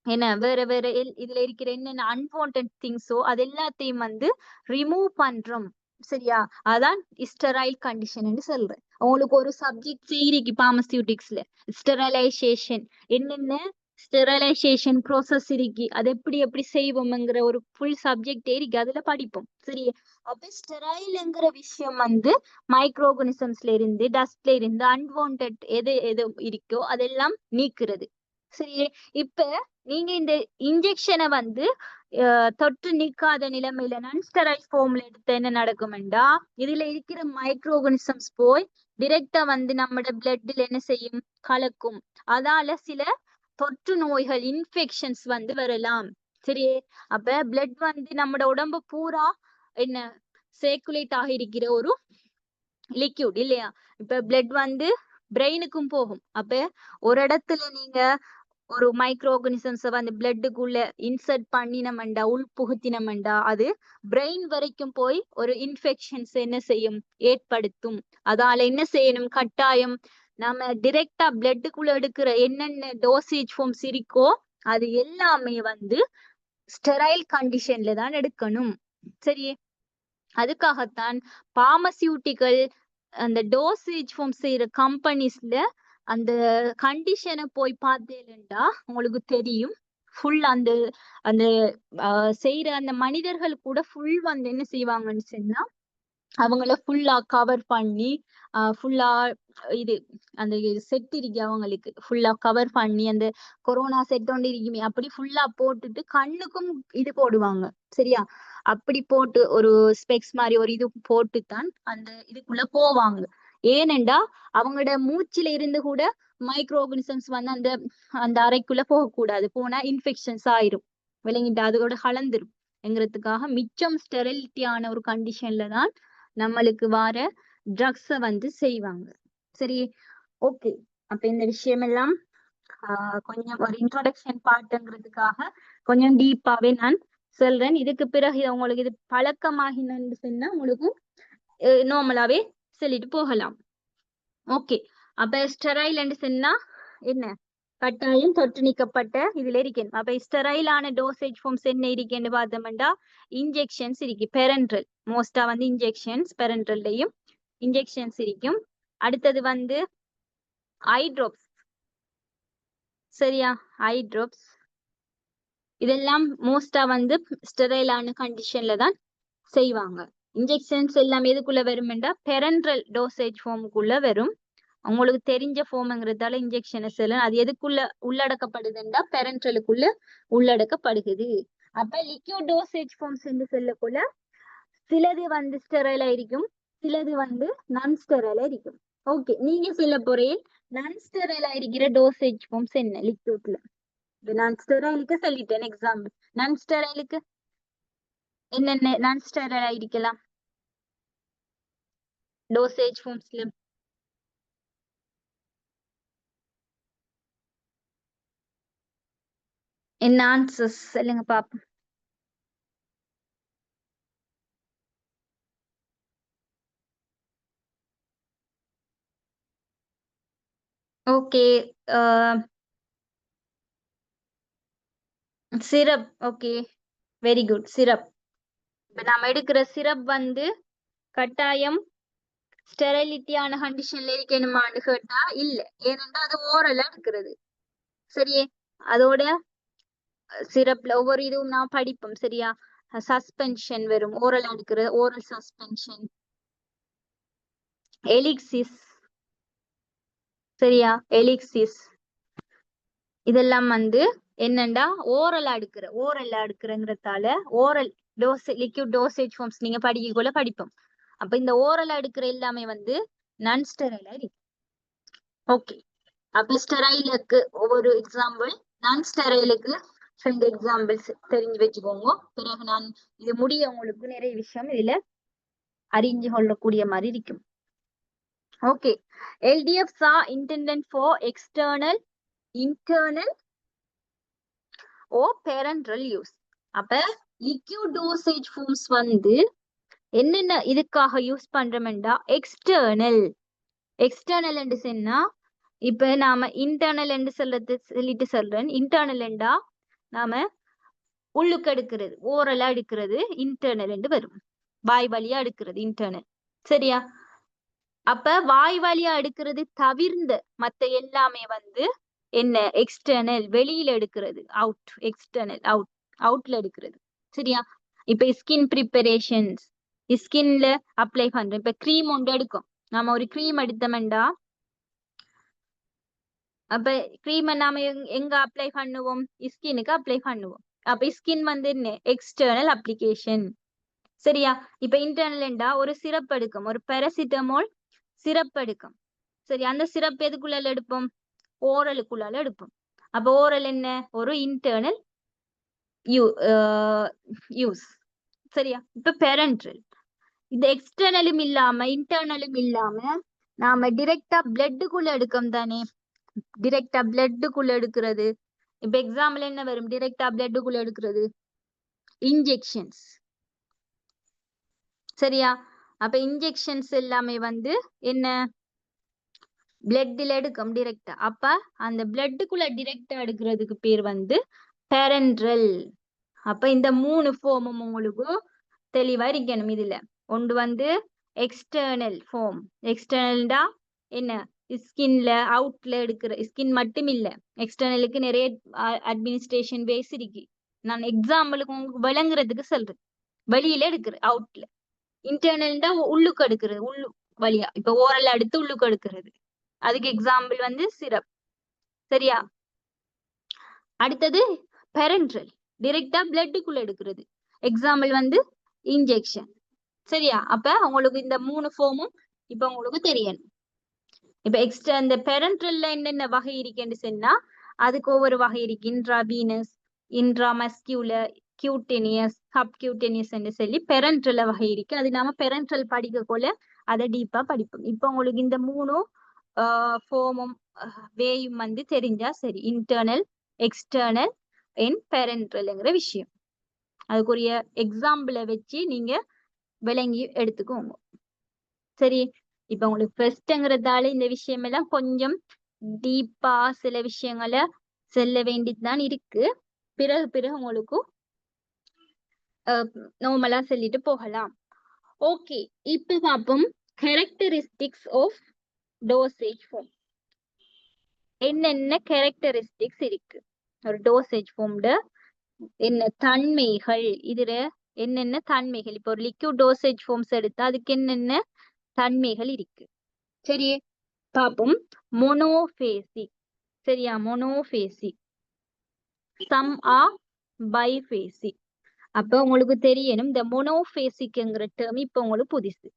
S1: என்ன வேற வேற இதுல இருக்கிற என்னென்ன அன்வான்ட் திங்ஸோ அது எல்லாத்தையும் வந்து ரிமூவ் பண்றோம். சரியா, அதான் ஸ்டெரைல் கண்டிஷன் சொல்றேன். உங்களுக்கு ஒரு சப்ஜெக்ட் செய்யறீங்க பார்மசியூட்டிக்ஸ்ல ஸ்டெரலைசேஷன் என்னென்ன ஸ்டெரலைசேஷன் ப்ரோசஸ் இருக்கு, அது எப்படி எப்படி செய்வோம்ங்கிற ஒரு ஃபுல் சப்ஜெக்டே இருக்கு, அதுல படிப்போம். சரி, அப்ப ஸ்டெரைல்ங்கிற விஷயம் வந்து மைக்ரோ ஆர்கனிசம்ஸ்ல இருந்து டஸ்ட்ல இருந்து அன்வான்ட் எது எது இருக்கோ அதெல்லாம் நீக்குறது. சரி, இப்ப நீங்க இந்த இன்ஜெக்ஷனை வந்து தொற்று நீக்காத நிலைமையில நான் ஸ்டெரைல் ஃபார்ம்ல எடுத்து என்ன நடக்கும்டா இதுல இருக்கிற மைக்ரோ ஆர்கனிசம்ஸ் போய் டிரெக்டா வந்து நம்மட பிளட்ல என்ன செய்யும்? கலக்கும். அதால சில தொற்று நோய்கள் இன்ஃபெக்ஷன்ஸ் வந்து வரலாம். சரி, அப்ப பிளட் வந்து நம்மட உடம்பு பூரா என்ன சர்க்குலேட் ஆகி இருக்கிற ஒரு லிக்யூட் இல்லையா? இப்ப பிளட் வந்து பிரெயினுக்கும் போகும். அப்ப ஒரு இடத்துல நீங்க ஒரு மைக்ரோ ஆர்கனிசம்ஸ வந்து பிளட்டுக்குள்ள இன்சர்ட் பண்ணினமெண்டா உள்புகுத்தினமெண்டா அது பிரெயின் வரைக்கும் போய் ஒரு இன்ஃபெக்ஷன்ஸ் என்ன செய்யும்? ஏற்படுத்தும். அதால என்ன செய்யணும்? கட்டாயம் நம்ம டிரெக்டா பிளட்டுக்குள்ள எடுக்கிற என்னென்ன டோசேஜ் ஃபார்ம்ஸ் இருக்கோ அது எல்லாமே வந்து ஸ்டெரைல் கண்டிஷன்ல தான் எடுக்கணும். சரி, அதுக்காகத்தான் பார்மசியூட்டிக்கல் அந்த டோசேஜ் ஃபார்ம் செய்யற கம்பெனிஸ்ல அந்த கண்டிஷனை போய் பார்த்தேன்டா உங்களுக்கு தெரியும். ஃபுல் அந்த அந்த செய்யற அந்த மனிதர்கள் கூட ஃபுல் வந்து என்ன செய்வாங்கன்னு சொன்னா அவங்கள ஃபுல்லா கவர் பண்ணி ஃபுல்லா இது அந்த செட் இருக்கு அவங்களுக்கு ஃபுல்லா கவர் பண்ணி அந்த கொரோனா செட் ஒன்று இருக்குமே அப்படி ஃபுல்லா போட்டுட்டு கண்ணுக்கும் இது போடுவாங்க. சரியா, அப்படி போட்டு ஒரு ஸ்பெக்ஸ் மாதிரி ஒரு இது போட்டுத்தான் அந்த இதுக்குள்ள போவாங்க. ஏனெண்டா அவங்களோட மூச்சுல இருந்து கூட மைக்ரோ ஆர்கனிசம்ஸ் வந்து அந்த அந்த அறைக்குள்ள போகக்கூடாது, போனா இன்ஃபெக்ஷன்ஸ் ஆயிரும். விளங்கிட்டு அதோட கலந்துரும் என்கிறதுக்காக மிச்சம் ஸ்டெரிலிட்டியான ஒரு கண்டிஷன்ல தான் நம்மளுக்கு வார ட்ரக்ஸ வந்து செய்வாங்க. சரி, ஓகே. அப்ப இந்த விஷயம் எல்லாம் கொஞ்சம் ஒரு இன்ட்ரோடக்ஷன் பார்ட்டுங்கிறதுக்காக கொஞ்சம் டீப்பாவே நான் சொல்றேன். இதுக்கு பிறகு உங்களுக்கு இது பழக்கமாகினு சொன்னா உங்களுக்கு நார்மலாவே சொல்லிட்டு போகலாம். ஓகே, அப்ப ஸ்டெரைல் என்று சொன்னா என்ன? கட்டாயம் தொற்று நீக்கப்பட்ட இதுல இருக்கேன். அப்ப ஸ்டெரைலான டோசேஜ் ஃபார்ம்ஸ் என்ன இருக்கேன்னு பார்த்தோம்னா இன்ஜெக்ஷன்ஸ் இருக்கு. பெரன்ட்ரல் மோஸ்டா வந்து இன்ஜெக்ஷன்ஸ் பெரன்ட்ரல்லையும் இன்ஜெக்ஷன்ஸ் இருக்கும். அடுத்தது வந்து ஐ ட்ராப்ஸ். சரியா, ஐ ட்ராப்ஸ் இதெல்லாம் மோஸ்டா வந்து ஸ்டெரைலான கண்டிஷன்ல தான் செய்வாங்க. இன்ஜெக்ஷன்ஸ் எல்லாம் எதுக்குள்ள வரும்னா பெரன்ட்ரல் டோசேஜ் ஃபார்முக்குள்ள வரும். உங்களுக்கு தெரிஞ்ச ஃபார்ம்ங்கிறதால இன்ஜெக்ஷன்ஸ் எல்லாம் அது எதுக்குள்ள உள்ளடக்கப்படுதுன்னா பெரன்ட்ரலுக்குள்ள உள்ளடக்கப்படுகிறது. அப்ப லிக்யூட் டோசேஜ் ஃபார்ம்ஸ் என்று சொல்லக்குள்ள சிலது வந்து ஸ்டெரைலா இருக்கும், சிலது வந்து நான் ஸ்டெரைலா இருக்கும். ஓகே, நீங்க சொல்ல போறேன் நான் ஸ்டெரைலா இருக்கிற டோசேஜ் ஃபார்ம்ஸ் என்ன லிக்யூட்ல? நான் ஸ்டெரைலுக்கு சொல்லிட்டேன் எக்ஸாம்பிள். நான் ஸ்டெரைலுக்கு என்னென்ன நான் ஸ்டெரைலா இருக்கலாம் டோசேஜ் ஃபார்ம்ஸ்ல? என்ன ஆன்சர்ஸ் சொல்லுங்க பாப்போம். Okay, syrup. Okay, very good. Syrup. இப்ப நாம எடுக்கிற சிரப் வந்து கட்டாயம் ஸ்டெரிலிட்டியான கண்டிஷன்ல இருக்கணுமான்னு கேட்டா இல்ல. ஏனென்றா அது ஓரலா எடுக்கிறது. சரியே, அதோட சிரப்ல ஒவ்வொரு இதுவும் நான் படிப்போம். சரியா, சஸ்பென்ஷன் வரும், ஓரல் எடுக்கிற ஓரல் சஸ்பென்ஷன், எலிக்சிஸ். சரியா, எலிக்சிஸ் இதெல்லாம் வந்து என்னண்டா ஓரலா எடுக்கிறங்கிறதால ஓரல் லிக்விட் டோசேஜ் ஃபார்ம்ஸ் நீங்க படிக்கக்குள்ள படிப்போம். அப்ப இந்த ஓரலா எடுக்கிற எல்லாமே வந்து நான் ஸ்டெரைலா இருக்கு. ஓகே, அப்ப ஸ்டெரைலுக்கு ஒவ்வொரு எக்ஸாம்பிள், நான் ஸ்டெரைலுக்கு 2 எக்ஸாம்பிள்ஸ் தெரிஞ்சு வச்சுக்கோங்க. பிறகு நான் இது முடிய உங்களுக்கு நிறைய விஷயம் இதுல அறிஞ்சு கொள்ளக்கூடிய மாதிரி இருக்கும். Okay, LDFs are intended for external, internal or parenteral use. அப்ப லிக்விட் டோசேஜ் ஃபார்ம்ஸ் வந்து என்னென்ன இதுக்காக யூஸ் பண்றோம்டா எக்ஸ்டர்னல் என்று சொன்னா, இப்ப நாம இன்டர்னல் என்று சொல்றேன். இன்டர்னல் என்றா நாம உள்ளுக்கு எடுக்கிறது, ஓரலா எடுக்கிறது இன்டர்னல் என்று வரும். வாய் வழியா எடுக்கிறது இன்டர்னல். சரியா, அப்ப வாய் வழியா எடுக்கிறது தவிர்ந்த மத்த எல்லாமே வந்து என்ன எக்ஸ்டர்னல், வெளியில எடுக்கிறது, அவுட். எக்ஸ்டர்னல் அவுட்ல எடுக்கிறது. சரியா, இப்ப ஸ்கின் ப்ரிப்பரேஷன்ஸ், ஸ்கின்ல அப்ளை பண்றோம். இப்ப கிரீம் ஒன்று எடுக்கும், நாம ஒரு கிரீம் எடுத்தோம்டா அப்ப கிரீமை நாம எங்க அப்ளை பண்ணுவோம்? ஸ்கின்னுக்கு அப்ளை பண்ணுவோம். அப்ப ஸ்கின் வந்து என்ன எக்ஸ்டர்னல் அப்ளிகேஷன். சரியா, இப்ப இன்டர்னல்டா ஒரு சிரப் எடுக்கும், ஒரு பேராசிட்டமால் சிரப் எடுக்கும். சரி, அந்த சிரப் எதுக்குள்ளால எடுப்போம்? ஓரலுக்குள்ளால எடுப்போம். அப்ப ஓரல் என்ன ஒரு இன்டர்னல் யூஸ். சரியா, இப்ப பேரண்டல் இந்த எக்ஸ்டர்னலும் இல்லாம இன்டர்னலும் இல்லாம நாம டிரெக்டா பிளட்டுக்குள்ள எடுக்கோம் தானே. டிரெக்டா பிளட்டுக்குள்ள எடுக்கிறது. இப்ப எக்ஸாம்பிள் என்ன வரும்? டிரெக்டா பிளட்டுக்குள்ள எடுக்கிறது இன்ஜெக்ஷன்ஸ். சரியா, அப்ப இன்ஜெக்ஷன்ஸ் எல்லாமே வந்து என்ன பிளட்ல எடுக்கும் டிரெக்டா. அப்ப அந்த பிளட்டுக்குள்ள டிரெக்டா எடுக்கிறதுக்கு பேர் வந்து பேரண்டல். அப்ப இந்த 3 ஃபார்மும் உங்களுக்கு தெளிவா இருக்கணும். இதுல ஒன்று வந்து எக்ஸ்டர்னல் ஃபார்ம். எக்ஸ்டர்னல்டா என்ன ஸ்கின்ல அவுட்ல எடுக்கிற, ஸ்கின் மட்டும் இல்ல, எக்ஸ்டர்னலுக்கு நிறைய அட்மினிஸ்ட்ரேஷன் பேஸ் இருக்கு. நான் எக்ஸாம்பிளுக்கு உங்களுக்கு விளங்குறதுக்கு சொல்றேன். வெளியில எடுக்கிற அவுட்ல. இன்டர்னல்டா உள்ளுக்கு எடுக்கிறது, உள்ளு வழியா. இப்ப ஓரல் எடுத்து உள்ளுக்கு எடுக்கிறது, அதுக்கு எக்ஸாம்பிள் வந்து சிரப். சரியா, அடுத்தது பேரண்டல், டிரெக்டா பிளட்டுக்குள்ள எடுக்கிறது, எக்ஸாம்பிள் வந்து இன்ஜெக்ஷன். சரியா, அப்ப உங்களுக்கு இந்த 3 ஃபார்மும் இப்ப உங்களுக்கு தெரியணும். இப்ப எக்ஸ்ட்ரா இந்த பேரண்டல்ல என்னென்ன வகை இருக்குன்னு சொன்னா அதுக்கு ஒவ்வொரு வகை இருக்கு. இன்ட்ராவீனஸ், இன்ட்ராமஸ்கியூலர், கியூட்டேனியஸ், சப்கியூட்டேனியஸ் என்று சொல்லி பேரண்டல்ல வகை இருக்கு. அது நாம பேரண்டல் படிக்க கொள்ள அதை டீப்பா படிப்போம். இப்ப உங்களுக்கு இந்த 3 ஃபார்மும் வேயும் வந்து தெரிஞ்சா சரி. இன்டர்னல், எக்ஸ்டர்னல், பேரண்டல்ங்கிற விஷயம் அதுக்குரிய எக்ஸாம்பிளை வச்சு நீங்க விளங்கி எடுத்துக்கோங்க. சரி, இப்ப உங்களுக்கு ஃபர்ஸ்ட்ங்கிறதால இந்த விஷயம் எல்லாம் கொஞ்சம் டீப்பா சில விஷயங்களை செல்ல வேண்டியதுதான் இருக்கு. பிறகு பிறகு உங்களுக்கு நார்மலா சொல்லிட்டு போகலாம். ஓகே, இப்ப பார்ப்போம் கேரக்டரிஸ்டிக்ஸ் ஆஃப் டோசேஜ் ஃபார்ம். என்னென்ன கேரக்டரிஸ்டிக்ஸ் இருக்கு ஒரு டோசேஜ் ஃபார்ம்ல, என்ன தன்மைகள், இதுல என்னென்ன தன்மைகள். இப்போ ஒரு லிக்விட் டோசேஜ் ஃபார்ம்ஸ் எடுத்தா அதுக்கு என்னென்ன தன்மைகள் இருக்கு. சரி, பாப்போம். மோனோபேசிக். சரியா, மோனோபேசிக். Some are பைபேசிக். அப்ப உங்களுக்கு தெரியணும் இந்த மோனோபேசிக்ங்கிற டேர்ம் இப்ப உங்களுக்கு புதுசு.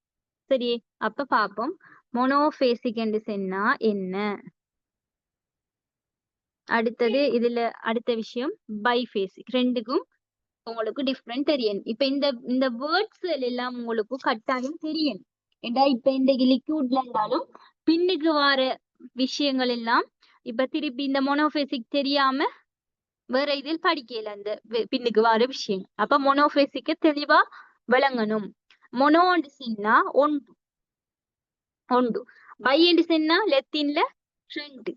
S1: சரி, அப்ப பாப்போம் மோனோபேசிக் என்று சொன்னா என்ன. அடுத்தது இதுல அடுத்த விஷயம் பைபேசிக். ரெண்டுக்கும் உங்களுக்கு டிஃப்ரெண்ட் தெரியணும். இப்ப இந்த வேர்ட்ஸ் எல்லாம் உங்களுக்கு கட்டாயம் தெரியணும். ஏண்டா இப்ப இந்த லிக்யூட்ல இருந்தாலும் பின்னுக்கு வர விஷயங்கள் எல்லாம் இப்ப திருப்பி இந்த மோனோபேசிக் தெரியாம வேற இதில் படிக்கல அந்த பின்னுக்கு வர விஷயம். அப்ப மோனோபேசிக்க தெளிவா விளங்கணும். மொனோன்னு சொன்னா ஒன்று, ஒன்று. பை என்று சொன்னா லெத்தின்ல 2.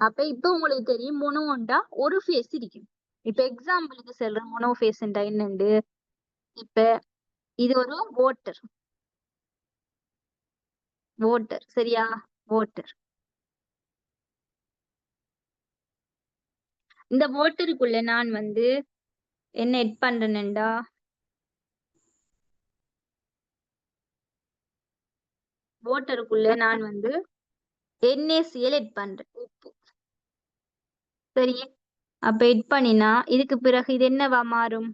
S1: அப்ப இப்ப உங்களுக்கு தெரியும் மொனோண்டா ஒரு ஃபேஸ் இருக்கும். இப்ப எக்ஸாம்பிளுக்கு சொல்றேன் மோனோஃபேஸ் என்னண்டு. இப்ப இது ஒரு வாட்டர் சரியா? வாட்டர். இந்த வாட்டருக்குள்ள நான் வந்து என்ன எட் பண்றேன்டா, வாட்டருக்குள்ள நான் வந்து NaCl எட் பண்றேன், உப்பு. சரி, அப்ப எட் பண்ணினா இதுக்கு பிறகு இது என்னவா மாறும்?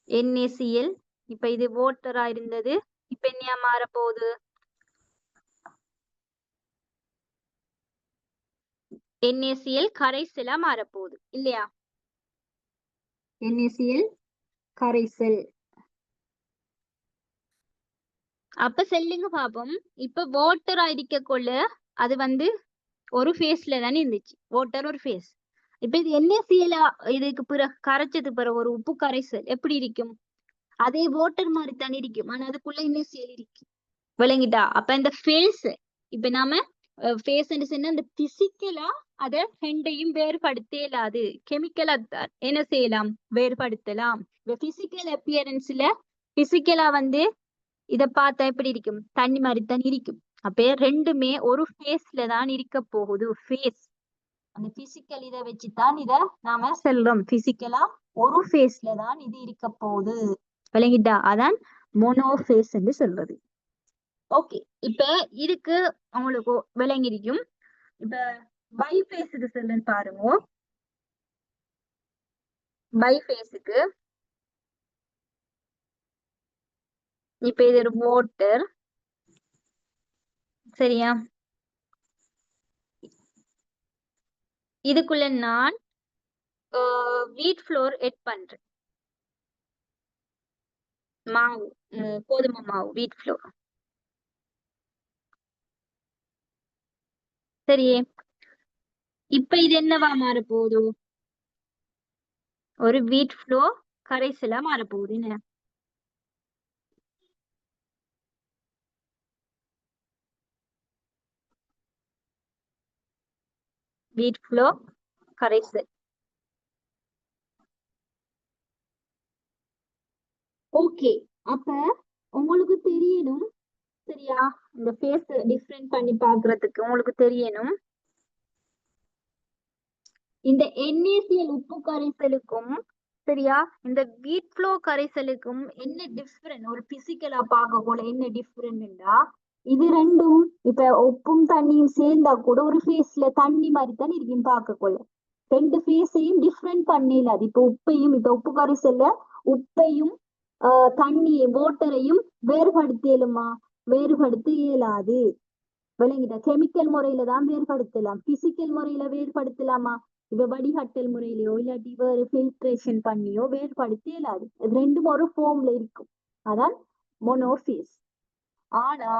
S1: NaCl. இப்ப இது வாட்டரா இருந்தது, இப்ப என்னையா மாற போகுது? NaCl கரைசலா மாறப்போகுது இல்லையா? NaCl கரைசல். அப்ப செல்லுங்க பாப்போம். இப்ப வாட்டரா இருக்கக்குள்ள அது வந்து ஒரு ஃபேஸ்ல தானே இருந்துச்சு, வாட்டர் ஒரு ஃபேஸ். இப்ப இது NaCl இதுக்கு பிறகு கரைச்சது பிறகு ஒரு உப்பு கரைசல் எப்படி இருக்கும்? அதே வாட்டர் மாதிரி தானே இருக்கும், ஆனா அதுக்குள்ள NaCl இருக்கு. விளங்கிட்டா? அப்ப இந்த ஃபேஸ், இப்ப நாம ஃபேஸ் சொன்னா இந்த பிசிக்கலா அத ரெண்டையும் வேறுபடுத்த இயலாது, கெமிக்கலா என்ன செய்யலாம், வேறுபடுத்தலாம். இப்ப பிசிக்கல் அப்பியரன்ஸ்ல பிசிக்கலா வந்து இத பார்த்தா எப்படி இருக்கும்? தண்ணி மாதிரி தான் இருக்கும். அப்ப ரெண்டுமே ஒரு ஃபேஸ்ல தான் இருக்க போகுது. ஃபேஸ், அந்த பிசிக்கல் இதை வச்சுதான் இத நாம சொல்றோம், பிசிக்கலா ஒரு ஃபேஸ்ல தான் இது இருக்க போகுது. விளங்கிட்டா? அதான் மோனோஃபேஸ் என்று சொல்றது. ஓகே, இப்ப இதுக்கு உங்களுக்கு விளங்கிருக்கும். இப்ப பைஃபேஸுக்கு சொல்லுன்னு பாருங்க. பைஃபேஸுக்கு இப்ப இது ஒரு வாட்டர் சரியா? இதுக்குள்ள நான் வீட் ஃப்ளோர் எட் பண்றேன், மாவு, கோதுமை மாவு, வீட் ஃப்ளோர். சரியே, இப்ப இது என்னவா மாற போகுது? ஒரு வீட் ஃப்ளோர் கரைசலா மாற போகுது. என்ன? வீட் ஃப்ளோர் கரைசல். ஓகே, அப்ப உங்களுக்கு தெரியணும் சரியா, இந்த ஃபேஸ் டிஃபரெண்ட் பண்ணி பாக்குறதுக்கு உங்களுக்கு தெரியணும் இந்த NaCl உப்பு கரைசலுக்கும் சரியா இந்த வீட் ஃப்ளோ கரைசலுக்கும் என்ன டிஃபரெண்ட், ஒரு பிசிக்கலா பார்க்க போல என்ன டிஃபரெண்ட்டா, இது ரெண்டும் இப்ப உப்பும் தண்ணியும் சேர்ந்தா கூட ஒரு ஃபேஸ்ல தண்ணி மாதிரி தான் இருக்கும் பார்க்க போல. ரெண்டு ஃபேஸையும் டிஃபரெண்ட் பண்ணல. அது இப்ப உப்பையும், இப்ப உப்பு கரைசல்ல உப்பையும் தண்ணியை வாட்டரையும் வேறுபடுத்தலுமா? வேறுபடுத்த இயலாது. விளங்கிட்டா? கெமிக்கல் முறையில தான் வேறுபடுத்தலாம், பிசிக்கல் முறையில வேறுபடுத்தலாமா? இப்ப வடிகட்டல் முறையிலயோ இல்லாட்டி வேறு ஃபில்ட்ரேஷன் பண்ணியோ வேறுபடுத்த இயலாது. இது ரெண்டும் ஒரு ஃபார்ம்ல இருக்கும், அதான் மோனோஃபேஸ். ஆனா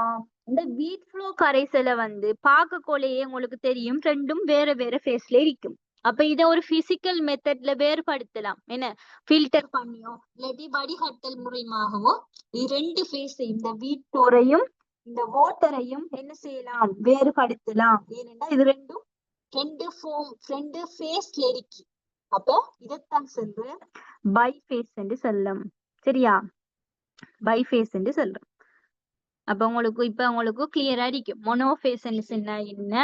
S1: இந்த வீட் ஃப்ளோ கரைசலை வந்து பார்க்கக்கோலையே உங்களுக்கு தெரியும் ரெண்டும் வேற வேற ஃபேஸ்ல இருக்கும். அப்ப இத ஒரு பிசிக்கல் மெத்தட்ல வேறுபடுத்தலாம், என்ன ஃபில்டர் பண்ணியோ இல்லாட்டி வடிகட்டல் முறையாகவோ. இது ரெண்டு ஃபேஸையும், இந்த வீட் ஃப்ளோரையும் இந்த வாட்டரையும் என்ன செய்யலாம், வேறுபடுத்தலாம். ஏனென்றா இது ரெண்டும் ரெண்டு ஃபேஸ்ல இருக்கு. அப்ப இதத்தான் சொல்ற பைஃபேஸ் என்று சொல்லும். சரியா? பைஃபேஸ் என்று சொல்றோம். அப்ப உங்களுக்கு கிளியரா இருக்கும் மோனோஃபேஸ் சொன்னா என்ன,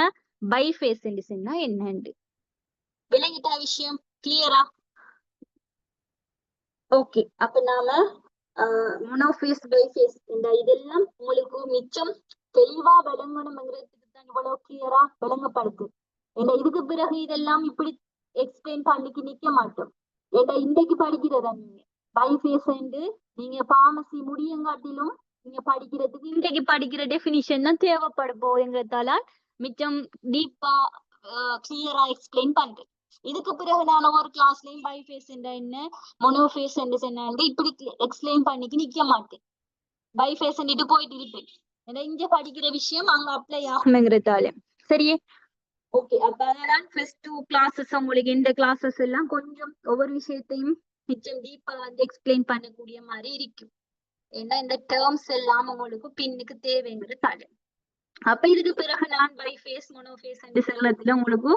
S1: பைஃபேஸ் சொன்னா என்னன்னு. விளங்கிட்டா விஷயம்? கிளியரா? ஓகே, அப்ப நாம மோனோஃபேஸ் பைஃபேஸ் இதெல்லாம் உங்களுக்கு மிச்சம் தெளிவா விளங்கணும்ங்கிறதுக்கு தான் இவ்வளவு கிளியரா விளங்கப்படுது. ஏன்னா இதுக்கு பிறகு இதெல்லாம் இப்படி எக்ஸ்பிளைன் பண்ணிக்கு நிக்க மாட்டோம். ஏன்னா இன்றைக்கு படிக்கிறதா நீங்க பைஃபேஸ் நீங்க பார்மசி முடியங்காட்டிலும் நீங்க படிக்கிறதுக்கு இன்றைக்கு படிக்கிற டெபினிஷன் தான் தேவைப்பட போகுங்கிறதால மிச்சம் டீப்பா கிளியரா எக்ஸ்பிளைன் பண்றேன். இதுக்கு பிறகு நான் ஒரு கிளாஸ்லயும் பைஃபேஸ் என்ன மோனோஃபேஸ் என்ன இப்படி எக்ஸ்பிளைன் பண்ணிக்கு நிக்க மாட்டேன். பைஃபேஸ் போயிட்டு இருப்பேன். ஏன்னா இங்க படிக்கிற விஷயம் அங்க அப்ளை ஆகுங்கிறதால. சரியே? ஓகே, அப்ப அதெல்லாம் ஃபர்ஸ்ட் 2 கிளாஸஸ் உங்களுக்கு இந்த கிளாஸஸ் எல்லாம் கொஞ்சம் ஒவ்வொரு விஷயத்தையும் மிச்சம் டீப்பா வந்து எக்ஸ்பிளைன் பண்ணக்கூடிய மாதிரி இருக்கும். ஏன்னா இந்த டேர்ம்ஸ் எல்லாம் உங்களுக்கு பின்னுக்கு தேவைங்கிறதால. அப்ப இதுக்கு பிறகு நான் பைஃபேஸ் மோனோஃபேஸ் என்று சொல்றதுல உங்களுக்கு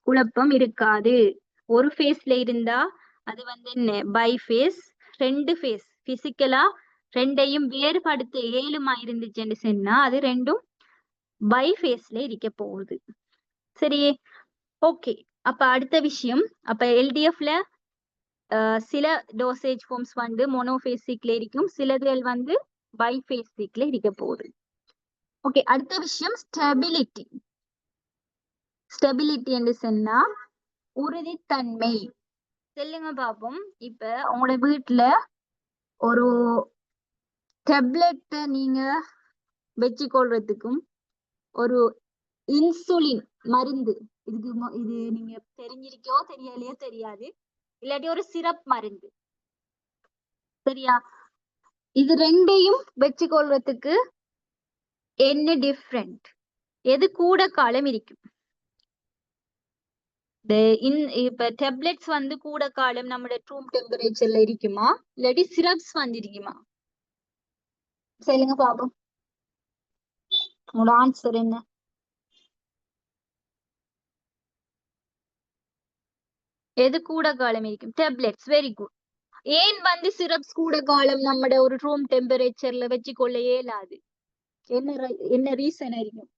S1: குழப்பம் இருக்காது. ஒரு ஃபேஸ்ல இருந்தா அது வந்து என்ன பை ஃபேஸ். ரெண்டு ஃபேஸ் பிசிக்கலா ரெண்டையும் வேறுபடுத்த இயலுமா இருந்துச்சுன்னு சொன்னா அது ரெண்டும் பை ஃபேஸ்ல இருக்க போகுது. சரி, ஓகே. அப்ப அடுத்த விஷயம், அப்ப எல்டிஎஃப்ல சில டோசேஜ் ஃபார்ம்ஸ் வந்து மோனோபேசிக்ல இருக்கும், சிலதுகள் வந்து பைபேசிக்ல இருக்க போகுது. ஓகே, அடுத்த விஷயம் ஸ்டெபிலிட்டி. ஸ்டெபிலிட்டி என்று சொன்னா உறுதித்தன்மை. சொல்லுங்க பாப்போம். இப்ப உங்களோட வீட்டுல ஒரு டேப்லெட் நீங்க வச்சுக்கொள்றதுக்கும் ஒரு இன்சுலின் மருந்து, இது நீங்க தெரிஞ்சிருக்கோ தெரியலையோ தெரியாது, இல்லாட்டி ஒரு சிரப் மருந்து, சரியா? இது ரெண்டையும் வச்சுக்கொள்றதுக்கு என்ன டிஃப்ரெண்ட்? எது கூட காலம் இருக்கும்? இப்ப டேப்லெட்ஸ் வந்து கூட காலம் நம்மளோட ரூம் டெம்பரேச்சர்ல இருக்குமா, இல்லாட்டி சிரப்ஸ் வந்து இருக்குமா? சொல்லுங்க பாப்போம், உங்களோட ஆன்சர் என்ன? எது கூட காலம் இருக்கும்? டேப்லெட்ஸ். Very good. ஏன் வந்து சிரப்ஸ் கூட காலம் நம்மட ஒரு ரூம் டெம்பரேச்சர்ல வச்சுக்கொள்ள இயலாது? என்ன ரீசன் இருக்கும்?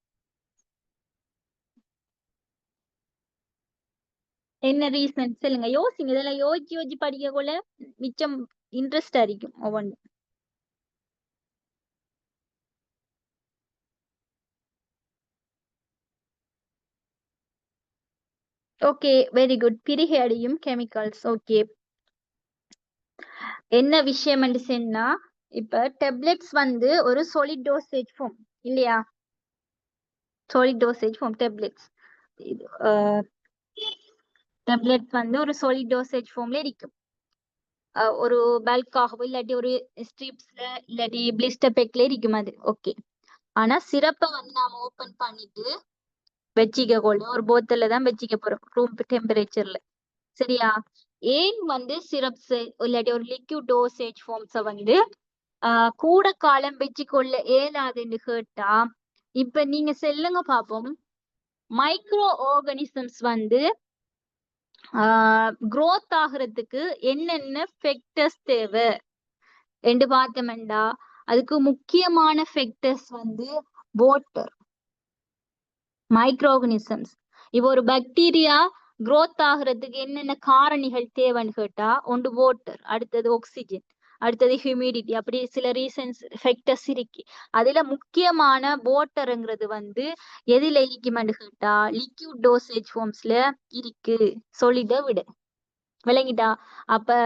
S1: என்ன ரீசன் சொல்லுங்க, யோசிங்க. இதெல்லாம் யோசிச்சு யோசிச்சு படிக்க கொள்ள மிச்சம் இன்ட்ரெஸ்ட் இருக்கும் ஒவ்வொன்று. Okay, very good. பிரிகை அடையும் கெமிக்கல்ஸ். ஓகே, என்ன விஷயம் என்று சொன்னா, இப்ப டேப்லெட்ஸ் வந்து ஒரு சாலிட் டோசேஜ் ஃபார்ம் இல்லையா? Solid dosage form tablets. Tablets வந்து ஒரு சாலிட் டோசேஜ் ஃபார்ம்ல இருக்கும். ஒரு பல்காகவோ இல்லாட்டி ஒரு ஸ்ட்ரிப்ஸ்ல இல்லாட்டி பிளிஸ்டர் பேக்ல இருக்கும் அது. ஓகே, ஆனா சிரப்பை வந்து நாம ஓபன் பண்ணிட்டு வச்சிக்க கொள்ள ஒரு போத்தல்ல தான் வச்சிக்க போறோம் ரூம் டெம்பரேச்சர்ல, சரியா? ஏன் வந்து சிரப்ஸ் இல்லாட்டி ஒரு லிக்விட் டோசேஜ் ஃபார்ம்ஸ வந்து கூட காலம் வச்சுக்கொள்ள இயலாதுன்னு கேட்டா, இப்ப நீங்க சொல்லுங்க பாப்போம். மைக்ரோ ஆர்கானிசம்ஸ் வந்து growth ஆகுறதுக்கு என்னென்ன ஃபெக்டர்ஸ் தேவை என்று பார்த்தோம்டா, அதுக்கு முக்கியமான ஃபெக்டர்ஸ் வந்து வாட்டர். மைக்ரோ ஆர்கானிசம்ஸ் இப்போ ஒரு பாக்டீரியா growth ஆகுறதுக்கு என்னென்ன காரணிகள் தேவைன்னு கேட்டா, ஒன்று வாட்டர், அடுத்தது ஆக்சிஜன், அடுத்தது ஹியூமிடிட்டி, அப்படி சில ரீசன்ஸ் ஃபெக்டர்ஸ் இருக்கு. அதுல முக்கியமான வாட்டருங்கிறது வந்து எதுல இருக்குமென்னு கேட்டா லிக்விட் டோசேஜ் ஃபார்ம்ஸ்ல இருக்கு, சொல்லிட விட. விளங்கிட்டா? அப்ப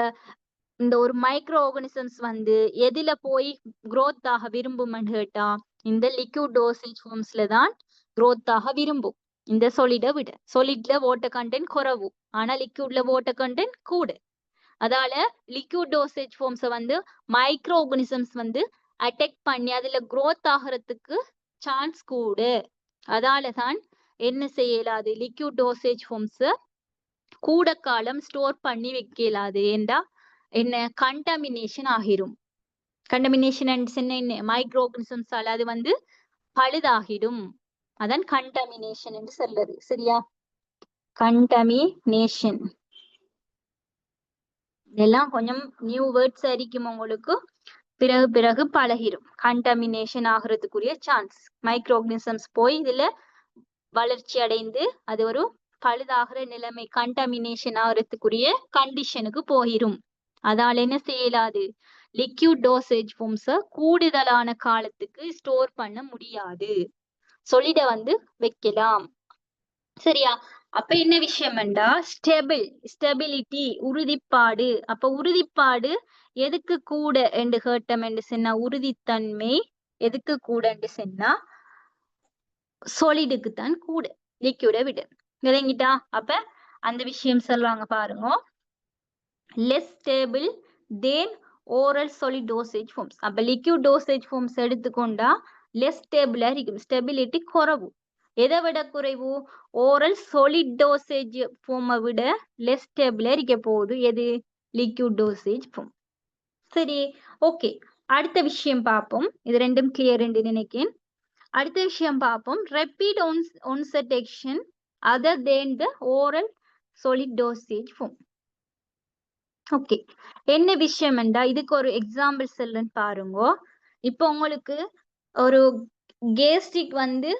S1: இந்த ஒரு மைக்ரோ ஆர்கானிசம்ஸ் வந்து எதுல போய் growth ஆக விரும்பும்னு கேட்டா இந்த லிக்விட் டோசேஜ் ஃபார்ம்ஸ்ல தான் growth ஆக விரும்பும். இந்த சொலிட விட. சொலிட்ல வாட்டர் கண்டென்ட் குறைவு, ஆனா லிக்விட்ல வாட்டர் கண்டென்ட் கூட. அதால லிக்விட் டோசேஜ் ஃபார்ம்ஸ வந்து மைக்ரோ ஆர்கானிசம்ஸ் வந்து அட்டாக் பண்ணி அதுல growth ஆகிறதுக்கு சான்ஸ் கூட. அதால தான் என்ன செய்யலாது, லிக்விட் டோசேஜ் ஃபார்ம்ஸ் கூட காலம் ஸ்டோர் பண்ணி வைக்கலாது. ஏண்டா என்ன கண்டாமினேஷன் ஆகிரும். கண்டாமினேஷன் என்ன, மைக்ரோ ஆர்கானிசம்ஸால அது வந்து பழுதாகிடும். அதான் கண்டாமினேஷன் என்று சொல்றது, சரியா? கண்டாமினேஷன் இதெல்லாம் கொஞ்சம் நியூ வேர்ட்ஸ் இருக்கும் உங்களுக்கு, பிறகு பிறகு பழகிரும். கண்டாமினேஷன் ஆகிறதுக்குரிய சான்ஸ், மைக்ரோ ஆர்கானிசம்ஸ் போய் இதுல வளர்ச்சி அடைந்து அது ஒரு பழுதாகிற நிலைமை, கண்டாமினேஷன் ஆகிறதுக்குரிய கண்டிஷனுக்கு போயிரும். அதால என்ன செய்யலாது, லிக்விட் டோசேஜ் ஃபார்ம்ஸ கூடுதலான காலத்துக்கு ஸ்டோர் பண்ண முடியாது, சொல்லிட வந்து வைக்கலாம், சரியா? அப்ப என்ன விஷயம்டா, ஸ்டெபிலிட்டி, உறுதிப்பாடு. அப்ப உறுதிப்பாடு எதுக்கு கூட என்று கேட்டம் என்று சொன்னா, உறுதித்தன்மை எதுக்கு கூட என்று சொன்னா சொலிடுக்கு தான் கூட, லிக்விட விட. விளங்கிட்டா? அப்ப அந்த விஷயம் சொல்றாங்க பாருங்க, less stable than oral solid dosage forms. அப்ப லிக்விட் டோசேஜ் ஃபார்ம்ஸ் எடுத்துக்கொண்டா லெஸ் ஸ்டேபிளா இருக்கும், ஸ்டெபிலிட்டி குறைவு. எதை விட குறைவு? ஓரல் சாலிட் டோசேஜ் ஃபார்மை விட லெஸ் ஸ்டேபிளா இருக்க போகுது. எது? Liquid dosage form. சரி, ஓகே. அடுத்த விஷயம் பார்ப்போம். இது ரெண்டும் கிளியர் என்று நினைக்கிறேன். அடுத்த விஷயம் பார்ப்போம், rapid onset action other than the oral solid dosage form. Okay, என்ன விஷயம் என்றா இதுக்கு ஒரு எக்ஸாம்பிள் சொல்றேன் பாருங்க. இப்போ உங்களுக்கு ஒரு கேஸ்ட்ரிக் வந்து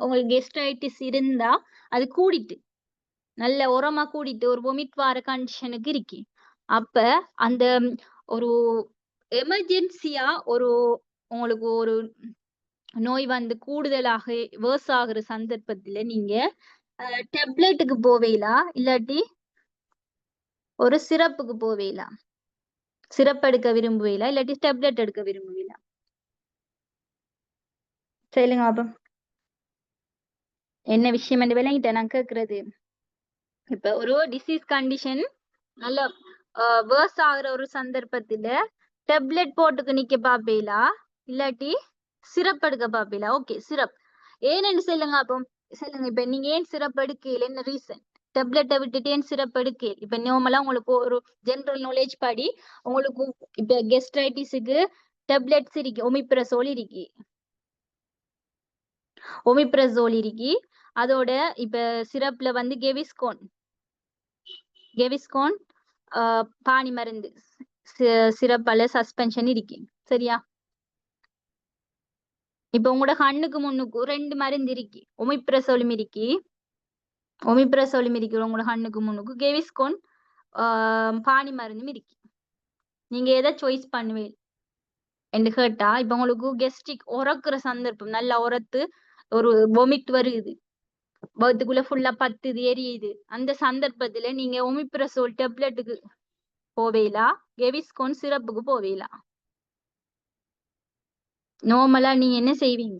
S1: உங்களுக்கு கெஸ்ட்ரைட்டிஸ் இருந்தா அது கூடிட்டு நல்ல உரமா கூடிட்டு ஒரு வொமிட் வர கண்டிஷனுக்கு இருக்கு. அப்ப அந்த ஒரு எமர்ஜென்சியா ஒரு உங்களுக்கு ஒரு நோய் வந்து கூடுதலாக வேர்ஸ் ஆகுற சந்தர்ப்பத்துல நீங்க டேப்லெட்டுக்கு போவீங்களா இல்லாட்டி ஒரு சிரப்புக்கு போவீங்களா? சிரப் எடுக்க விரும்புவீங்களா இல்லாட்டி டேப்லெட் எடுக்க விரும்புவீங்களா? சொல்லுங்க அப்ப என்ன விஷயம் என்று விளங்கிட்டேன் நான் கேக்குறது. இப்ப ஒரு டிசீஸ் கண்டிஷன் நல்ல வேர்ஸ் ஆகுற ஒரு சந்தர்ப்பத்துல டேப்லெட் போட்டுக்கு நிக்க பாப்பீங்களா இல்லாட்டி சிரப் எடுக்க பாப்பீங்களா? Okay, syrup. ஏன்னு சொல்லுங்க அப்போ. சொல்லுங்க, இப்ப நீங்க ஏன் சிரப் எடுக்கல, என்ன ரீசன்? டேப்லெட்டை விட்டுட்டு ஏன் சிரப் எடுக்க? இப்ப நார்மலா உங்களுக்கு ஒரு ஜெனரல் நாலேஜ் படி உங்களுக்கு இப்ப கெஸ்ட்ரைட்டிஸுக்கு டேப்லெட்ஸ் இருக்கு, ஒமிப்ரசோல் இருக்கு, ஒமிப்ரசோல் இருக்கு. அதோட இப்ப சிரப்ல வந்து கெவிஸ்கோன் பானி மருந்து சிரப்பால சஸ்பென்ஷன் இருக்கு. சரியா? இப்ப உங்களோட கண்ணுக்கு முன்னுக்கு 2 மருந்து இருக்கு, ஒமிப்ரசோலும் இருக்கு, உங்களோட கண்ணுக்கு முன்னுக்கு கெவிஸ்கோன் பானி மருந்தும் இருக்கு. நீங்க எதை சாய்ஸ் பண்ணுவீங்க என்று கேட்டா, இப்ப உங்களுக்கு கெஸ்ட்ரிக் உறக்குற சந்தர்ப்பம் நல்லா உரத்து ஒரு வொமிட் வருது, வகுத்துக்குள்ள ஃபுல்லா பத்துது எரியுது, அந்த சந்தர்ப்பத்துல நீங்க ஒமிப்ரசோல் டேப்லெட்டுக்கு போவீங்களா கெவிஸ்கோன் சிரப்புக்கு போவீங்களா? நார்மலா நீங்க என்ன செய்வீங்க?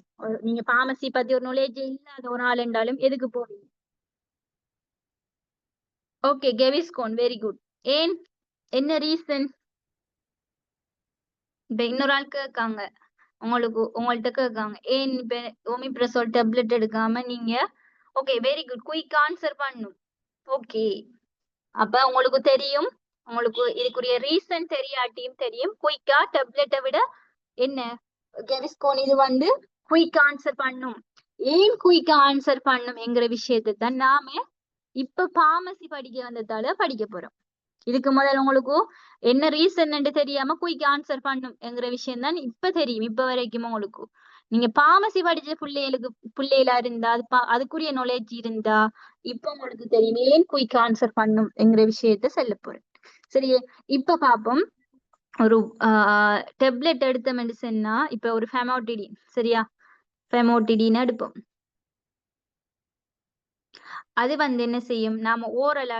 S1: நீங்க பார்மசி பத்தி ஒரு நாலேஜ் இல்லாத ஒரு ஆள் என்றாலும் எதுக்கு போவீங்க? Okay, Gaviscon. Very good. ஏன், என்ன ரீசன்? இப்ப இன்னொரு ஆள் கேட்காங்க, உங்கள்ட்ட கேட்காங்க ஏன் இப்ப ஒமிப்ரசோல் டேப்லெட் எடுக்காம நீங்க, okay very good, quick answer பண்ணும். ஓகே, அப்ப உங்களுக்கு தெரியும், உங்களுக்கு இதுக்குரிய ரீசன் தெரியாட்டியும் தெரியும், குயிக்கா டேப்லெட்டை விட என்ன கெவிஸ்கோன் இது வந்து குயிக் ஆன்சர் பண்ணும். ஏன் குயிக் ஆன்சர் பண்ணும் என்கிற விஷயத்தை தான் நாம இப்ப பார்மசி படிக்க வந்ததால படிக்க போறோம். இதுக்கு முதல்ல உங்களுக்கு என்ன ரீசன் தெரியாம குயிக் ஆன்சர் பண்ணும் என்கிற விஷயம் தான் இப்ப தெரியும். இப்ப வரைக்கும் உங்களுக்கு நீங்க பார்மசி படிச்ச பிள்ளைகளா இருந்தா அதுக்குரிய நாலேஜ் இருந்தா இப்ப உங்களுக்கு தெரியும் ஏன் குயிக் ஆன்சர் பண்ணும் என்கிற விஷயத்த சொல்ல போறேன். சரி, இப்ப பாப்போம். ஒரு டெப்லெட் எடுத்த மெடிசன்னா இப்ப ஒரு ஃபெமோட்டிடின், சரியா? ஃபெமோட்டிடின் எடுப்போம். அது வந்து என்ன செய்யும், நாம ஓரல்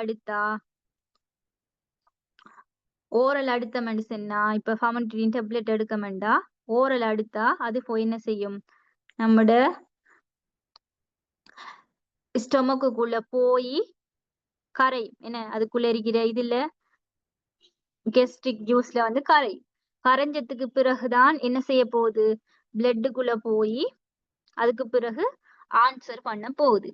S1: அடுத்த மெடிசன்னா இப்ப ஃபெமோட்டிடின் டெப்லெட் எடுக்க வேண்டா, ஓரல் அடுத்தா அது போய் என்ன செய்யும், நம்மட ஸ்டொமக்குள்ள போய் கரையும். என்ன, அதுக்குள்ள இருக்கிற இதுல கெஸ்ட்ரிக் ஜூஸ்ல வந்து கரைஞ்சதுக்கு பிறகுதான் என்ன செய்ய போகுது, பிளட்டுக்குள்ள போய் அதுக்கு பிறகு ஆன்சர் பண்ண போகுது.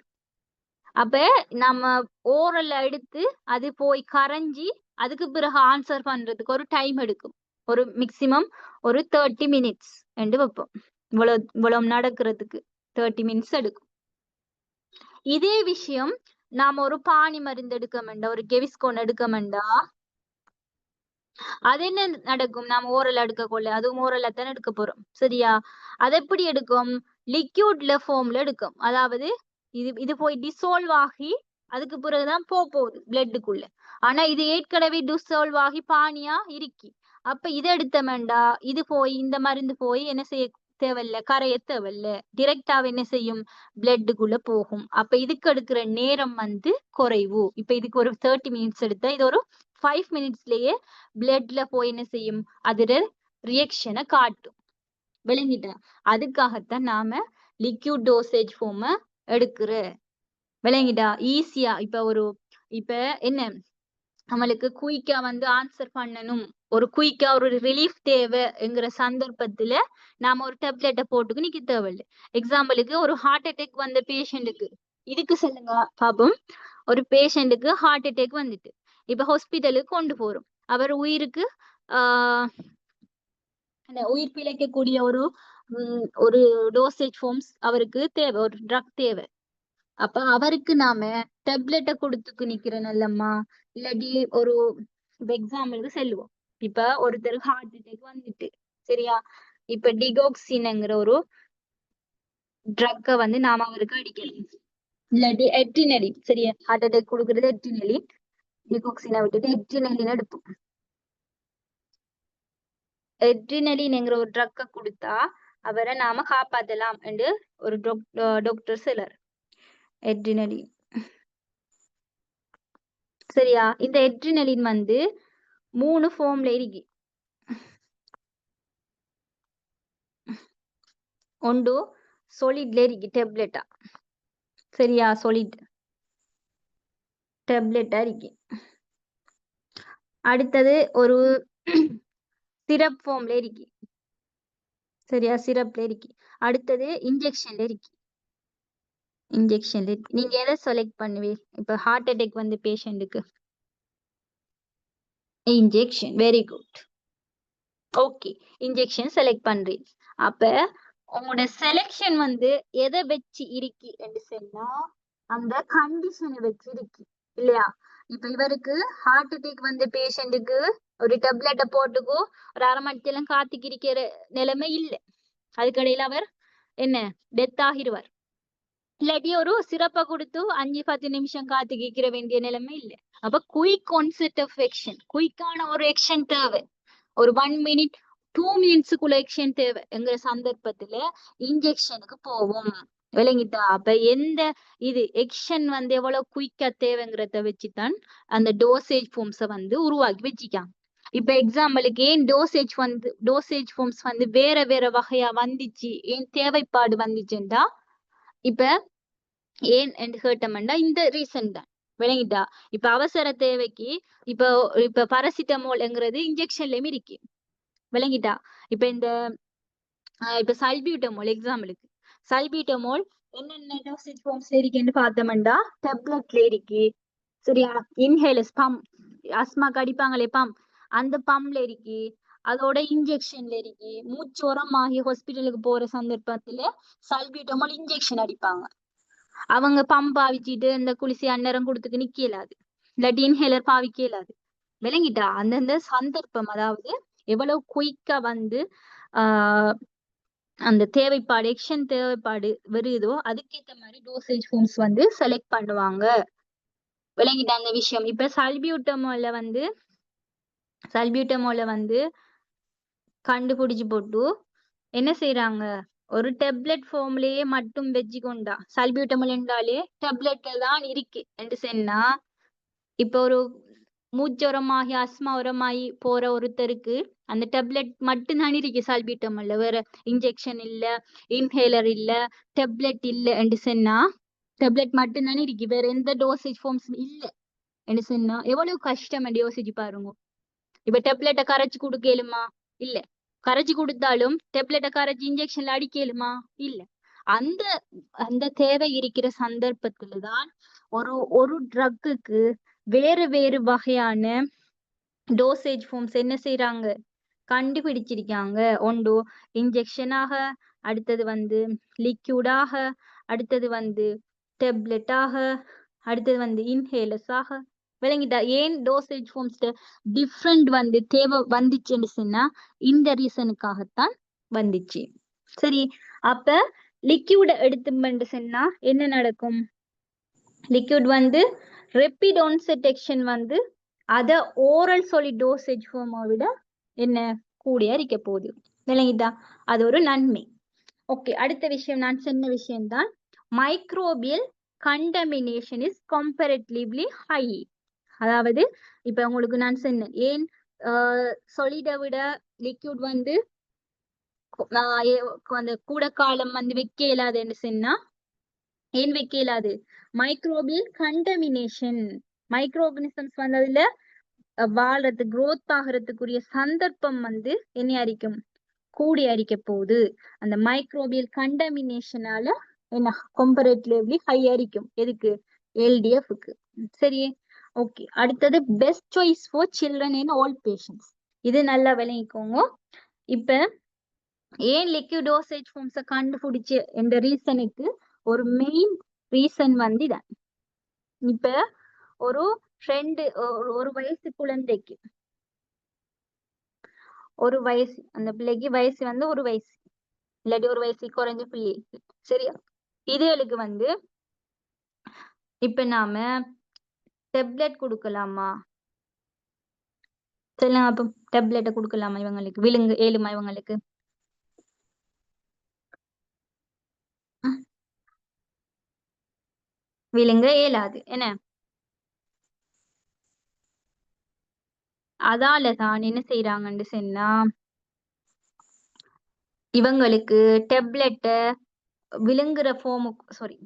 S1: அப்ப நம்ம ஓரல் எடுத்து அது போய் கரைஞ்சி அதுக்கு பிறகு ஆன்சர் பண்றதுக்கு ஒரு டைம் எடுக்கும், ஒரு மேக்சிமம் ஒரு 30 மினிட்ஸ் என்று வைப்போம். இவ்வளவு நடக்கிறதுக்கு 30 மினிட்ஸ் எடுக்கும். இதே விஷயம் நாம ஒரு பானி மருந்து எடுக்க வேண்டாம், ஒரு கெவிஸ்கோன் எடுக்க வேண்டாம், அது என்ன நடக்கும், நாம ஓரல் எடுக்க கொள்ள அதுவும் ஓரல்ல தானே எடுக்க போறோம். சரியா? அது எப்படி எடுக்கும், லிக்யூட்ல ஃபார்ம்ல எடுக்கும். அதாவது இது போய் டிசால்வ் ஆகி அதுக்கு பிறகுதான் போகுது பிளட்டுக்குள்ள. ஆனா இது ஏற்கனவே டிசால்வ் ஆகி பானியா இருக்கி. அப்ப இதை எடுத்த வேண்டா, இது போய் இந்த மருந்து போய் என்ன செய்ய தேவையில்ல, கரைய தேவையில்ல, டிரெக்டாவே என்ன செய்யும், பிளட்டுக்குள்ள போகும். அப்ப இதுக்கு எடுக்கிற நேரம் வந்து குறைவு. இப்ப இதுக்கு ஒரு 30 மினிட்ஸ் எடுத்தா இது ஒரு 5 மினிட்ஸ்லயே பிளட்ல போய் என்ன செய்யும், அதோட ரியாக்ஷனை காட்டும். விளங்கிட்டா? அதுக்காகத்தான் நாம லிக்யூட் டோசேஜ் ஃபார்ம எடுக்கிற. விளங்கிட்டா? ஈஸியா இப்ப என்ன நம்மளுக்கு குயிக்கா வந்து ஆன்சர் பண்ணணும், ஒரு குயிக்கா ஒரு ரிலீஃப் தேவைங்கிற சந்தர்ப்பத்துல நாம ஒரு டேப்லெட்டை போட்டுக்கு நிக்க தேவையில்லை. எக்ஸாம்பிளுக்கு ஒரு ஹார்ட் அட்டாக் வந்த பேஷண்ட்டுக்கு இதுக்கு சொல்லுங்க பாப்போம். ஒரு பேஷண்ட்டுக்கு ஹார்ட் அட்டாக் வந்துட்டு இப்ப ஹாஸ்பிட்டலுக்கு கொண்டு போறோம். அவர் உயிருக்கு உயிர் பிழைக்கக்கூடிய ஒரு டோசேஜ் ஃபார்ம்ஸ் அவருக்கு தேவை, ஒரு ட்ரக் தேவை.
S2: அப்ப அவருக்கு நாம டெப்லெட்டை கொடுத்துக்கு நிக்கிறேன் நல்லம்மா, இல்லாட்டி ஒரு எக்ஸாம்பிளுக்கு செல்லுவோம். இப்ப ஒருத்தருக்கு ஹார்ட் அட்டாக் வந்துட்டு சரியா, இப்ப டிகோக்சின்ங்கிற ஒரு ட்ரக்கை வந்து நாம அவருக்கு அடிக்கலாம். இல்லாட்டி எட்ரினலின், சரியா, ஹார்ட் அட்டாக் கொடுக்கறது எட்ரினலின், டிகோக்சினை விட்டுட்டு எட்ரினலின் எடுப்போம். எட்ரினலின்ங்கிற ஒரு ட்ரக்கை கொடுத்தா அவரை நாம காப்பாத்தலாம் என்று ஒரு டாக்டர் சிலர். எட்ரினலின் சரியா, இந்த எட்ரினலின் வந்து 3 ஃபார்ம்ல இருக்கு. ஒன்று சொலிட்ல இருக்கு டெப்லெட்டா, சரியா, சொலிட் டெப்லெட்டா இருக்கு. அடுத்தது ஒரு சிரப் ஃபார்ம்ல இருக்கு, சரியா, சிரப்ல இருக்கு. அடுத்தது இன்ஜெக்ஷன்ல இருக்கு. இன்ஜெக்ஷன்ல இருக்கு. நீங்க எதை செலக்ட் பண்ணுவீங்க? இப்ப ஹார்ட் அட்டாக் வந்து பேஷண்ட்டுக்கு injection. Very good. Okay, injection select பண்றீங்க. அப்ப உங்களோட செலெக்ஷன் வந்து எதை வச்சு இருக்கு என்று சொன்னா அந்த கண்டிஷனை வச்சு இருக்கு இல்லையா. இப்ப இவருக்கு ஹார்ட் அட்டாக் வந்த பேஷண்ட்டுக்கு ஒரு டெப்லெட்டை போட்டுக்கோ ஒரு அரை மணி நேரம் காத்துக்கு இருக்கிற நிலைமை இல்லை. அதுக்கடையில அவர் என்ன டெத் ஆகிடுவார். இல்லாட்டி ஒரு சிறப்பை கொடுத்து 5-10 நிமிஷம் காத்து கேட்கிற வேண்டிய நிலைமை இல்லை. அப்ப குயிக் ஒன்செட் ஆஃப் ஆக்ஷன், குயிக்கான ஒரு ஆக்ஷன் தேவை. ஒரு 1 மினிட் 2 மினிட்ஸுக்குள்ள ஆக்ஷன் தேவை என்கிற சந்தர்ப்பத்துல இன்ஜெக்ஷனுக்கு போவோம். விளங்கிட்டா? அப்ப எந்த இது ஆக்ஷன் வந்து எவ்வளவு குயிக்கா தேவைங்கிறத வச்சுதான் அந்த டோசேஜ் ஃபார்ம்ஸை வந்து உருவாக்கி வச்சுக்காங்க. இப்ப எக்ஸாம்பிளுக்கு ஏன் டோசேஜ் ஃபார்ம்ஸ் வந்து வேற வேற வகையா வந்துச்சு, ஏன் தேவைப்பாடு வந்துச்சுண்டா இப்ப ஏன் என்று கேட்டோம்னா இந்த ரீசன் தான். விளங்கிட்டா? இப்ப அவசர தேவைக்கு இப்ப இப்ப பாராசிட்டமோல்ங்கிறது இன்ஜெக்ஷன்லயும் இருக்கு. விளங்கிட்டா? இப்ப இந்த இப்ப சல்பியூட்டமோல் எக்ஸாம்பிளுக்கு, சல்பியூட்டமோல் என்னென்ன டோசேஜ் ஃபார்ம்ஸ்ல இருக்குன்னு பார்த்தோம்னா டெப்லெட்ல இருக்கு, சரியா, இன்ஹேலர்ஸ் பம்ப், அஸ்மாக்கு அடிப்பாங்களே பம்ப், அந்த பம்ப்ல இருக்கு, அதோட இன்ஜெக்ஷன்ல இருக்கு. மூச்சு உரமாகி ஹாஸ்பிட்டலுக்கு போற சந்தர்ப்பத்துல சல்பியூட்டமோல் இன்ஜெக்ஷன் அடிப்பாங்க. அவங்க பம்ப் பாவிச்சிட்டு இந்த குளிசி அந்நேரம் கொடுத்துக்கு நிக்கலாது, இல்லாட்டி இன்ஹேலர் பாவிக்க இயலாது. விளங்கிட்டா? அந்தந்த சந்தர்ப்பம், அதாவது எவ்வளவு குயிக்கா வந்து ஆஹ் அந்த தேவைப்பாடு ஆக்ஷன் தேவைப்பாடு வருதோ அதுக்கேற்ற மாதிரி டோசேஜ் ஃபார்ம்ஸ் வந்து செலக்ட் பண்ணுவாங்க. விளங்கிட்டா அந்த விஷயம்? இப்ப சல்பியூட்டமோல வந்து கண்டுபிடிச்சு போட்டு என்ன செய்யறாங்க, ஒரு டெப்லெட் ஃபார்ம்லயே மட்டும் வச்சுக்கொண்டா, சல்பியூட்டமல் என்றாலே டெப்லெட்ல தான் இருக்கு என்று சொன்னா இப்ப ஒரு மூச்சோரமாகி அஸ்மா உரமாகி போற ஒருத்தருக்கு அந்த டெப்லெட் மட்டும்தான் இருக்கு சல்பியூட்டமல்ல, வேற இன்ஜெக்ஷன் இல்ல, இன்ஹேலர் இல்ல, டெப்லெட் இல்ல என்று சொன்னா டெப்லெட் மட்டும்தானே இருக்கு, வேற எந்த டோசேஜ் ஃபார்ம்ஸ் இல்ல என்று சொன்னா எவ்வளவு கஷ்டம் என்று யோசிச்சு பாருங்க. இப்ப டெப்லெட்டை கரைச்சு கொடுக்கலுமா? இல்ல. கரைச்சு கொடுத்தாலும் டெப்லெட்டை கரைச்சு இன்ஜெக்ஷன்ல அடிக்கலுமா? இல்ல. அந்த அந்த தேவை இருக்கிற சந்தர்ப்பத்துலதான் ஒரு ஒரு ட்ரக்குக்கு வேறு வேறு வகையான டோசேஜ் ஃபார்ம்ஸ் என்ன செய்யறாங்க, கண்டுபிடிச்சிருக்காங்க. ஒன்று இன்ஜெக்ஷனாக, அடுத்தது வந்து லிக்யூடாக, அடுத்தது வந்து டெப்லெட்டாக, அடுத்தது வந்து இன்ஹேலர்ஸாக. விளங்கிட்டா? ஏன் டோசேஜ் ஃபார்ம்ஸ் டிஃப்ரெண்ட் வந்து தேவை வந்துச்சுன்னு சொன்னா இந்த ரீசனுக்காகத்தான் வந்துச்சு. சரி, அப்ப லிக்யூட எடுத்து சொன்னா என்ன நடக்கும்? லிக்யூட் வந்து ரெப்பிட் ஆன்செட் ஆக்ஷன் வந்து அத ஓரல் சாலிட் டோசேஜ் ஃபார்மை விட என்ன கூடிய இருக்க போகுது. விளங்கிட்டா? அது ஒரு நன்மை. ஓகே, அடுத்த விஷயம் நான் சொன்ன விஷயம்தான் microbial contamination is comparatively high. அதாவது இப்ப உங்களுக்கு நான் சொன்னேன் ஏன் சொலிடை விட லிக்யூட் வந்து அந்த கூட காலம் வந்து வைக்க இயலாதுன்னு சொன்னா ஏன் வைக்க இயலாது? மைக்ரோபியல் கண்டமினேஷன், மைக்ரோ ஆர்கானிசம்ஸ் வந்து அதுல வாழ்றது growth ஆகிறதுக்குரிய சந்தர்ப்பம் வந்து என்ன அரிக்கும், கூடி அரிக்க போகுது. அந்த மைக்ரோபியல் கண்டமினேஷனால என்ன கம்பேரிட்டிவ்லி ஹை அரிக்கும். எதுக்கு? எல்டிஎஃப்க்கு. சரி, ஓகே. அடுத்தது best choice for children in all patients. இது நல்லா விளங்கிக்கோங்க. இப்ப ஏன் லிக்விட் டோசேஜ் ஃபார்ம்ஸை கண்டுபிடிச்சு என்ற ரீசனுக்கு ஒரு மெயின்
S1: ரீசன் வந்து இதான். இப்ப ஒரு ஒரு வயசு குழந்தைக்கு ஒரு வயசு, அந்த பிள்ளைக்கு வயசு வந்து ஒரு வயசு இல்லாட்டி ஒரு வயசு குறைஞ்ச பிள்ளை, சரியா? இதுகளுக்கு வந்து இப்ப நாம டெப்லெட் கொடுக்கலாமா? சொல்லுங்க அப்ப, டெப்லெட்டை கொடுக்கலாமா இவங்களுக்கு? விழுங்க ஏழுமா இவங்களுக்கு? விழுங்க இயலாது என்ன? அதாலதான் என்ன செய்யறாங்கன்னு சொன்னா, இவங்களுக்கு டெப்லெட்டை விழுங்குற ஃபார்முக்கு, சாரி,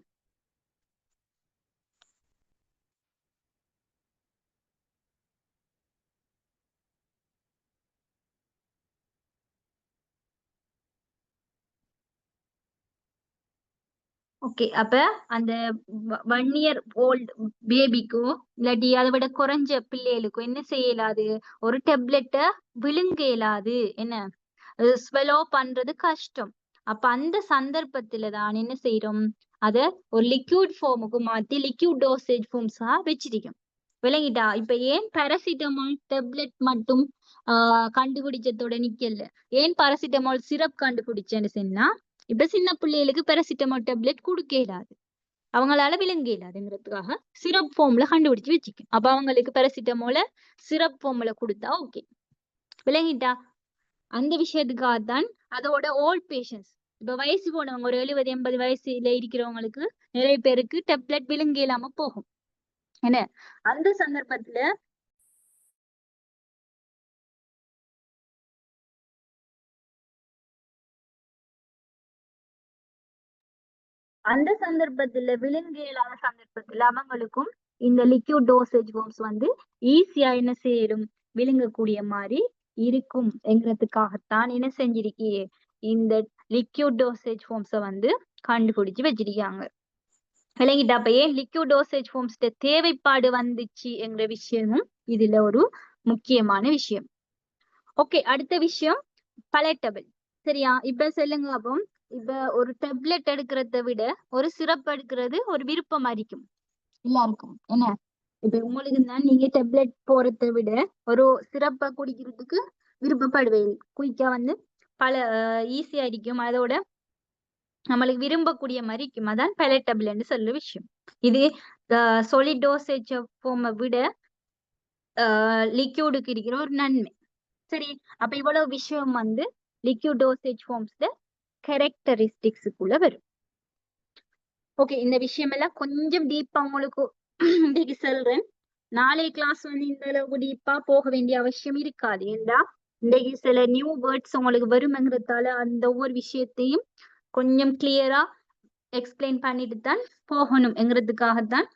S1: ஓகே. அப்ப அந்த 1 இயர் ஓல்டு பேபிக்கோ இல்லாட்டி அதை விட குறைஞ்ச பிள்ளைகளுக்கும் என்ன செய்ய இயலாது, ஒரு டெப்லெட்டை விழுங்க இயலாது என்ன, ஸ்வெலோ பண்றது கஷ்டம். அப்ப அந்த சந்தர்ப்பத்துல தான் என்ன செய்யறோம், அத ஒரு லிக்யூட் ஃபார்முக்கு மாத்தி லிக்யூட் டோசேஜ் ஃபார்ம்ஸா வச்சிருக்கோம். விளங்கிட்டா? இப்ப ஏன் பாராசிட்டமால் டெப்லெட் மட்டும் கண்டுபிடிச்சதோட நிக்கல, ஏன் பாராசிட்டமால் சிரப் கண்டுபிடிச்சேன்னு சொன்னா, இப்ப சின்ன பிள்ளைகளுக்கு பாராசிட்டமால் டெப்லெட் கொடுக்க இயலாது, அவங்களால விழுங்க இயலாதுங்கிறதுக்காக சிரப் ஃபார்ம்ல கண்டுபிடிச்சு வச்சுக்கேன். அப்ப அவங்களுக்கு பாராசிட்டமால சிரப் ஃபார்ம்ல கொடுத்தா ஓகே. விளங்கிட்டா? அந்த விஷயத்துக்காகத்தான் அதோட ஓல்ட் பேஷண்ட்ஸ், இப்ப வயசு போனவங்க ஒரு 70-80 வயசுல இருக்கிறவங்களுக்கு நிறைய பேருக்கு டெப்லெட் விழுங்க இல்லாம போகும் என்ன. அந்த சந்தர்ப்பத்துல விழுங்க இயலாத சந்தர்ப்பத்துல அவங்களுக்கும் இந்த லிக்யூட் டோசேஜ் ஃபார்ம்ஸ் வந்து ஈஸியா என்ன செய்யும், விழுங்கக்கூடிய மாதிரி இருக்கும் என்கிறதுக்காகத்தான் என்ன செஞ்சிருக்கே, இந்த லிக்யூட் டோசேஜ் ஃபார்ம்ஸை வந்து கண்டுபிடிச்சு வச்சிருக்காங்க. விளங்கிட்டா? அப்ப ஏன் லிக்யூட் டோசேஜ் ஃபார்ம்ஸ் தேவைப்பாடு வந்துச்சு என்ற விஷயமும் இதுல ஒரு முக்கியமான விஷயம். ஓகே, அடுத்த விஷயம் பலெட்டபிள். சரியா? இப்ப சொல்லுங்க அப்போ, இப்ப ஒரு டெப்லெட் எடுக்கிறத விட ஒரு சிரப் எடுக்கிறது ஒரு விருப்பம் இருக்கும் எல்லாருக்கும் என்ன. இப்ப உங்களுக்கு தான் நீங்க டெப்லெட் போறதை விட ஒரு சிரப்பை குடிக்கிறதுக்கு விருப்பப்படுவீங்க. குயிக்கா வந்து பல ஈஸியா இருக்கும், அதோட நம்மளுக்கு விரும்பக்கூடிய மாதிரி இருக்கும். அதான் பெலட்டபிள்னு சொல்ற விஷயம். இது solid dosage ஃபார்மை விட லிக்யூடுக்கு இருக்கிற ஒரு நன்மை. சரி, அப்ப இவ்வளவு விஷயம் வந்து லிக்யூட் டோசேஜ் ஃபார்ம்ஸ்ல கேரக்டரிஸ்டிக்ஸுக்குள்ள வரும். ஓகே, இந்த விஷயம் எல்லாம் கொஞ்சம் டீப்பா உங்களுக்கு இன்னைக்கு சொல்றேன். நாளை கிளாஸ் வந்து இந்த அளவுக்கு டீப்பா போக வேண்டிய அவசியம் இருக்காது. ஏண்டா இன்னைக்கு சில நியூ வேர்ட்ஸ் உங்களுக்கு வரும்ங்கிறதால அந்த ஒவ்வொரு விஷயத்தையும் கொஞ்சம் கிளியரா எக்ஸ்பிளைன் பண்ணிட்டு தான் போகணும்ங்கிறதுக்காகத்தான்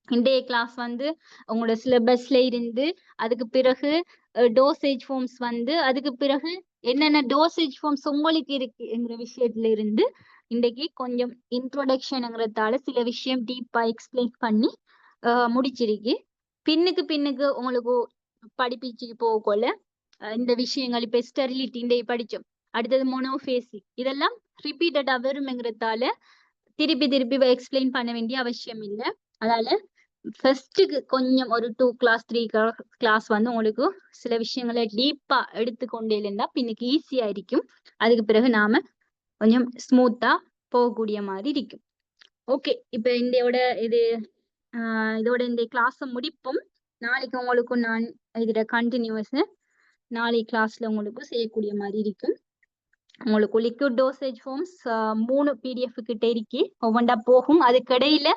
S1: இன்றைய கிளாஸ் வந்து உங்களோட சிலபஸ்ல இருந்து அதுக்கு பிறகு டோசேஜ் ஃபார்ம்ஸ் வந்து அதுக்கு பிறகு என்னென்ன டோசேஜ் ஃபார்ம்ஸ் உங்களுக்கு இருக்குங்கிற விஷயத்துல இருந்து இன்றைக்கு கொஞ்சம் இன்ட்ரோடக்ஷனுங்கிறதால சில விஷயம் டீப்பா எக்ஸ்பிளைன் பண்ணி முடிச்சிருக்கு. பின்னுக்கு உங்களுக்கு படிப்பிச்சுக்கு போகல இந்த விஷயங்கள் இப்ப ஸ்டெரிலிட்டி இன்றைய படிச்சோம், அடுத்தது மோனோஃபேசிக், இதெல்லாம் ரிப்பீட்டடா வரும்ங்கிறதால திருப்பி எக்ஸ்பிளைன் பண்ண வேண்டிய அவசியம் இல்லை. அதனால ஃபர்ஸ்ட்டுக்கு கொஞ்சம் ஒரு 2 கிளாஸ் 3 கிளாஸ் வந்து உங்களுக்கு சில விஷயங்களை டீப்பா எடுத்துக்கொண்டே இருந்தா பின்னுக்கு ஈஸியா இருக்கும். அதுக்கு பிறகு நாம கொஞ்சம் ஸ்மூத்தா போகக்கூடிய மாதிரி இருக்கும். ஓகே, இப்ப இதோட இந்த கிளாஸை முடிப்போம். நாளைக்கு உங்களுக்கு நான் இதோட கண்டினியூஸ் நாளை கிளாஸ்ல உங்களுக்கு செய்யக்கூடிய மாதிரி இருக்கும். உங்களுக்கு லிக்விட் டோசேஜ் ஃபார்ம்ஸ் 3 PDF கிட்ட இருக்கு, ஒவ்வொன்றா போகும். அதுக்கிடையில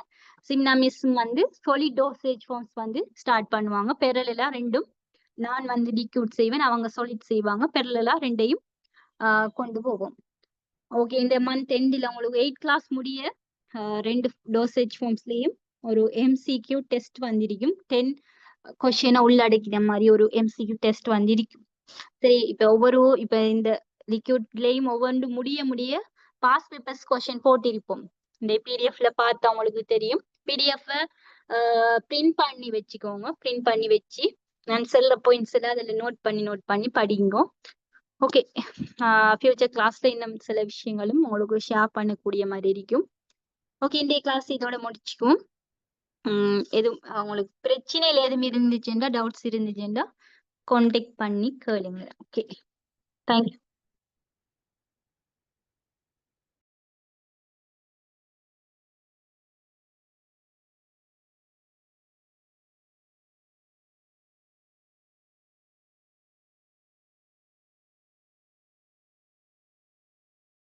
S1: சிம்னா மிஸ் வந்து solid dosage forms வந்து ஸ்டார்ட் பண்ணுவாங்க. பெரலா ரெண்டும், நான் வந்து லிக்விட் செய்வேன், அவங்க solid செய்வாங்க. பெரலா ரெண்டையும் கொண்டு போவோம். ஓகே, இந்த மந்த் எண்டில் உங்களுக்கு 8 கிளாஸ் முடிய 2 டோசேஜ் ஃபார்ம்ஸ்லயும் ஒரு MCQ டெஸ்ட் வந்திருக்கும். 10 கொஸ்டினை உள்ளடக்கின மாதிரி ஒரு MCQ டெஸ்ட் வந்திருக்கும். சரி, இப்ப இந்த லிக்யூட்லயும் ஒவ்வொன்று முடிய பாஸ் பேப்பர்ஸ் கொஸ்டின் போட்டிருப்போம். இந்த பிடிஎஃப்ல பார்த்தா உங்களுக்கு தெரியும். பிடிஎஃப் பிரிண்ட் பண்ணி வச்சுக்கோங்க. பிரிண்ட் பண்ணி வச்சு நான் சொல்ற பாயிண்ட்ஸ் எல்லாம் அதில் நோட் பண்ணி படிங்க. ஓகே, ஃபியூச்சர் கிளாஸ்ல இன்னும் சில விஷயங்களும் உங்களுக்கு ஷேர் பண்ணக்கூடிய மாதிரி இருக்கும்.
S2: ஓகே, இந்த கிளாஸ் இதோட முடிச்சுக்குவோம். எதுவும் உங்களுக்கு பிரச்சனைகள் எதுவும் இருந்துச்சுன்னா, டவுட்ஸ் இருந்துச்சுன்னா கான்டாக்ட் பண்ணி கேளுங்க. Okay, thank you.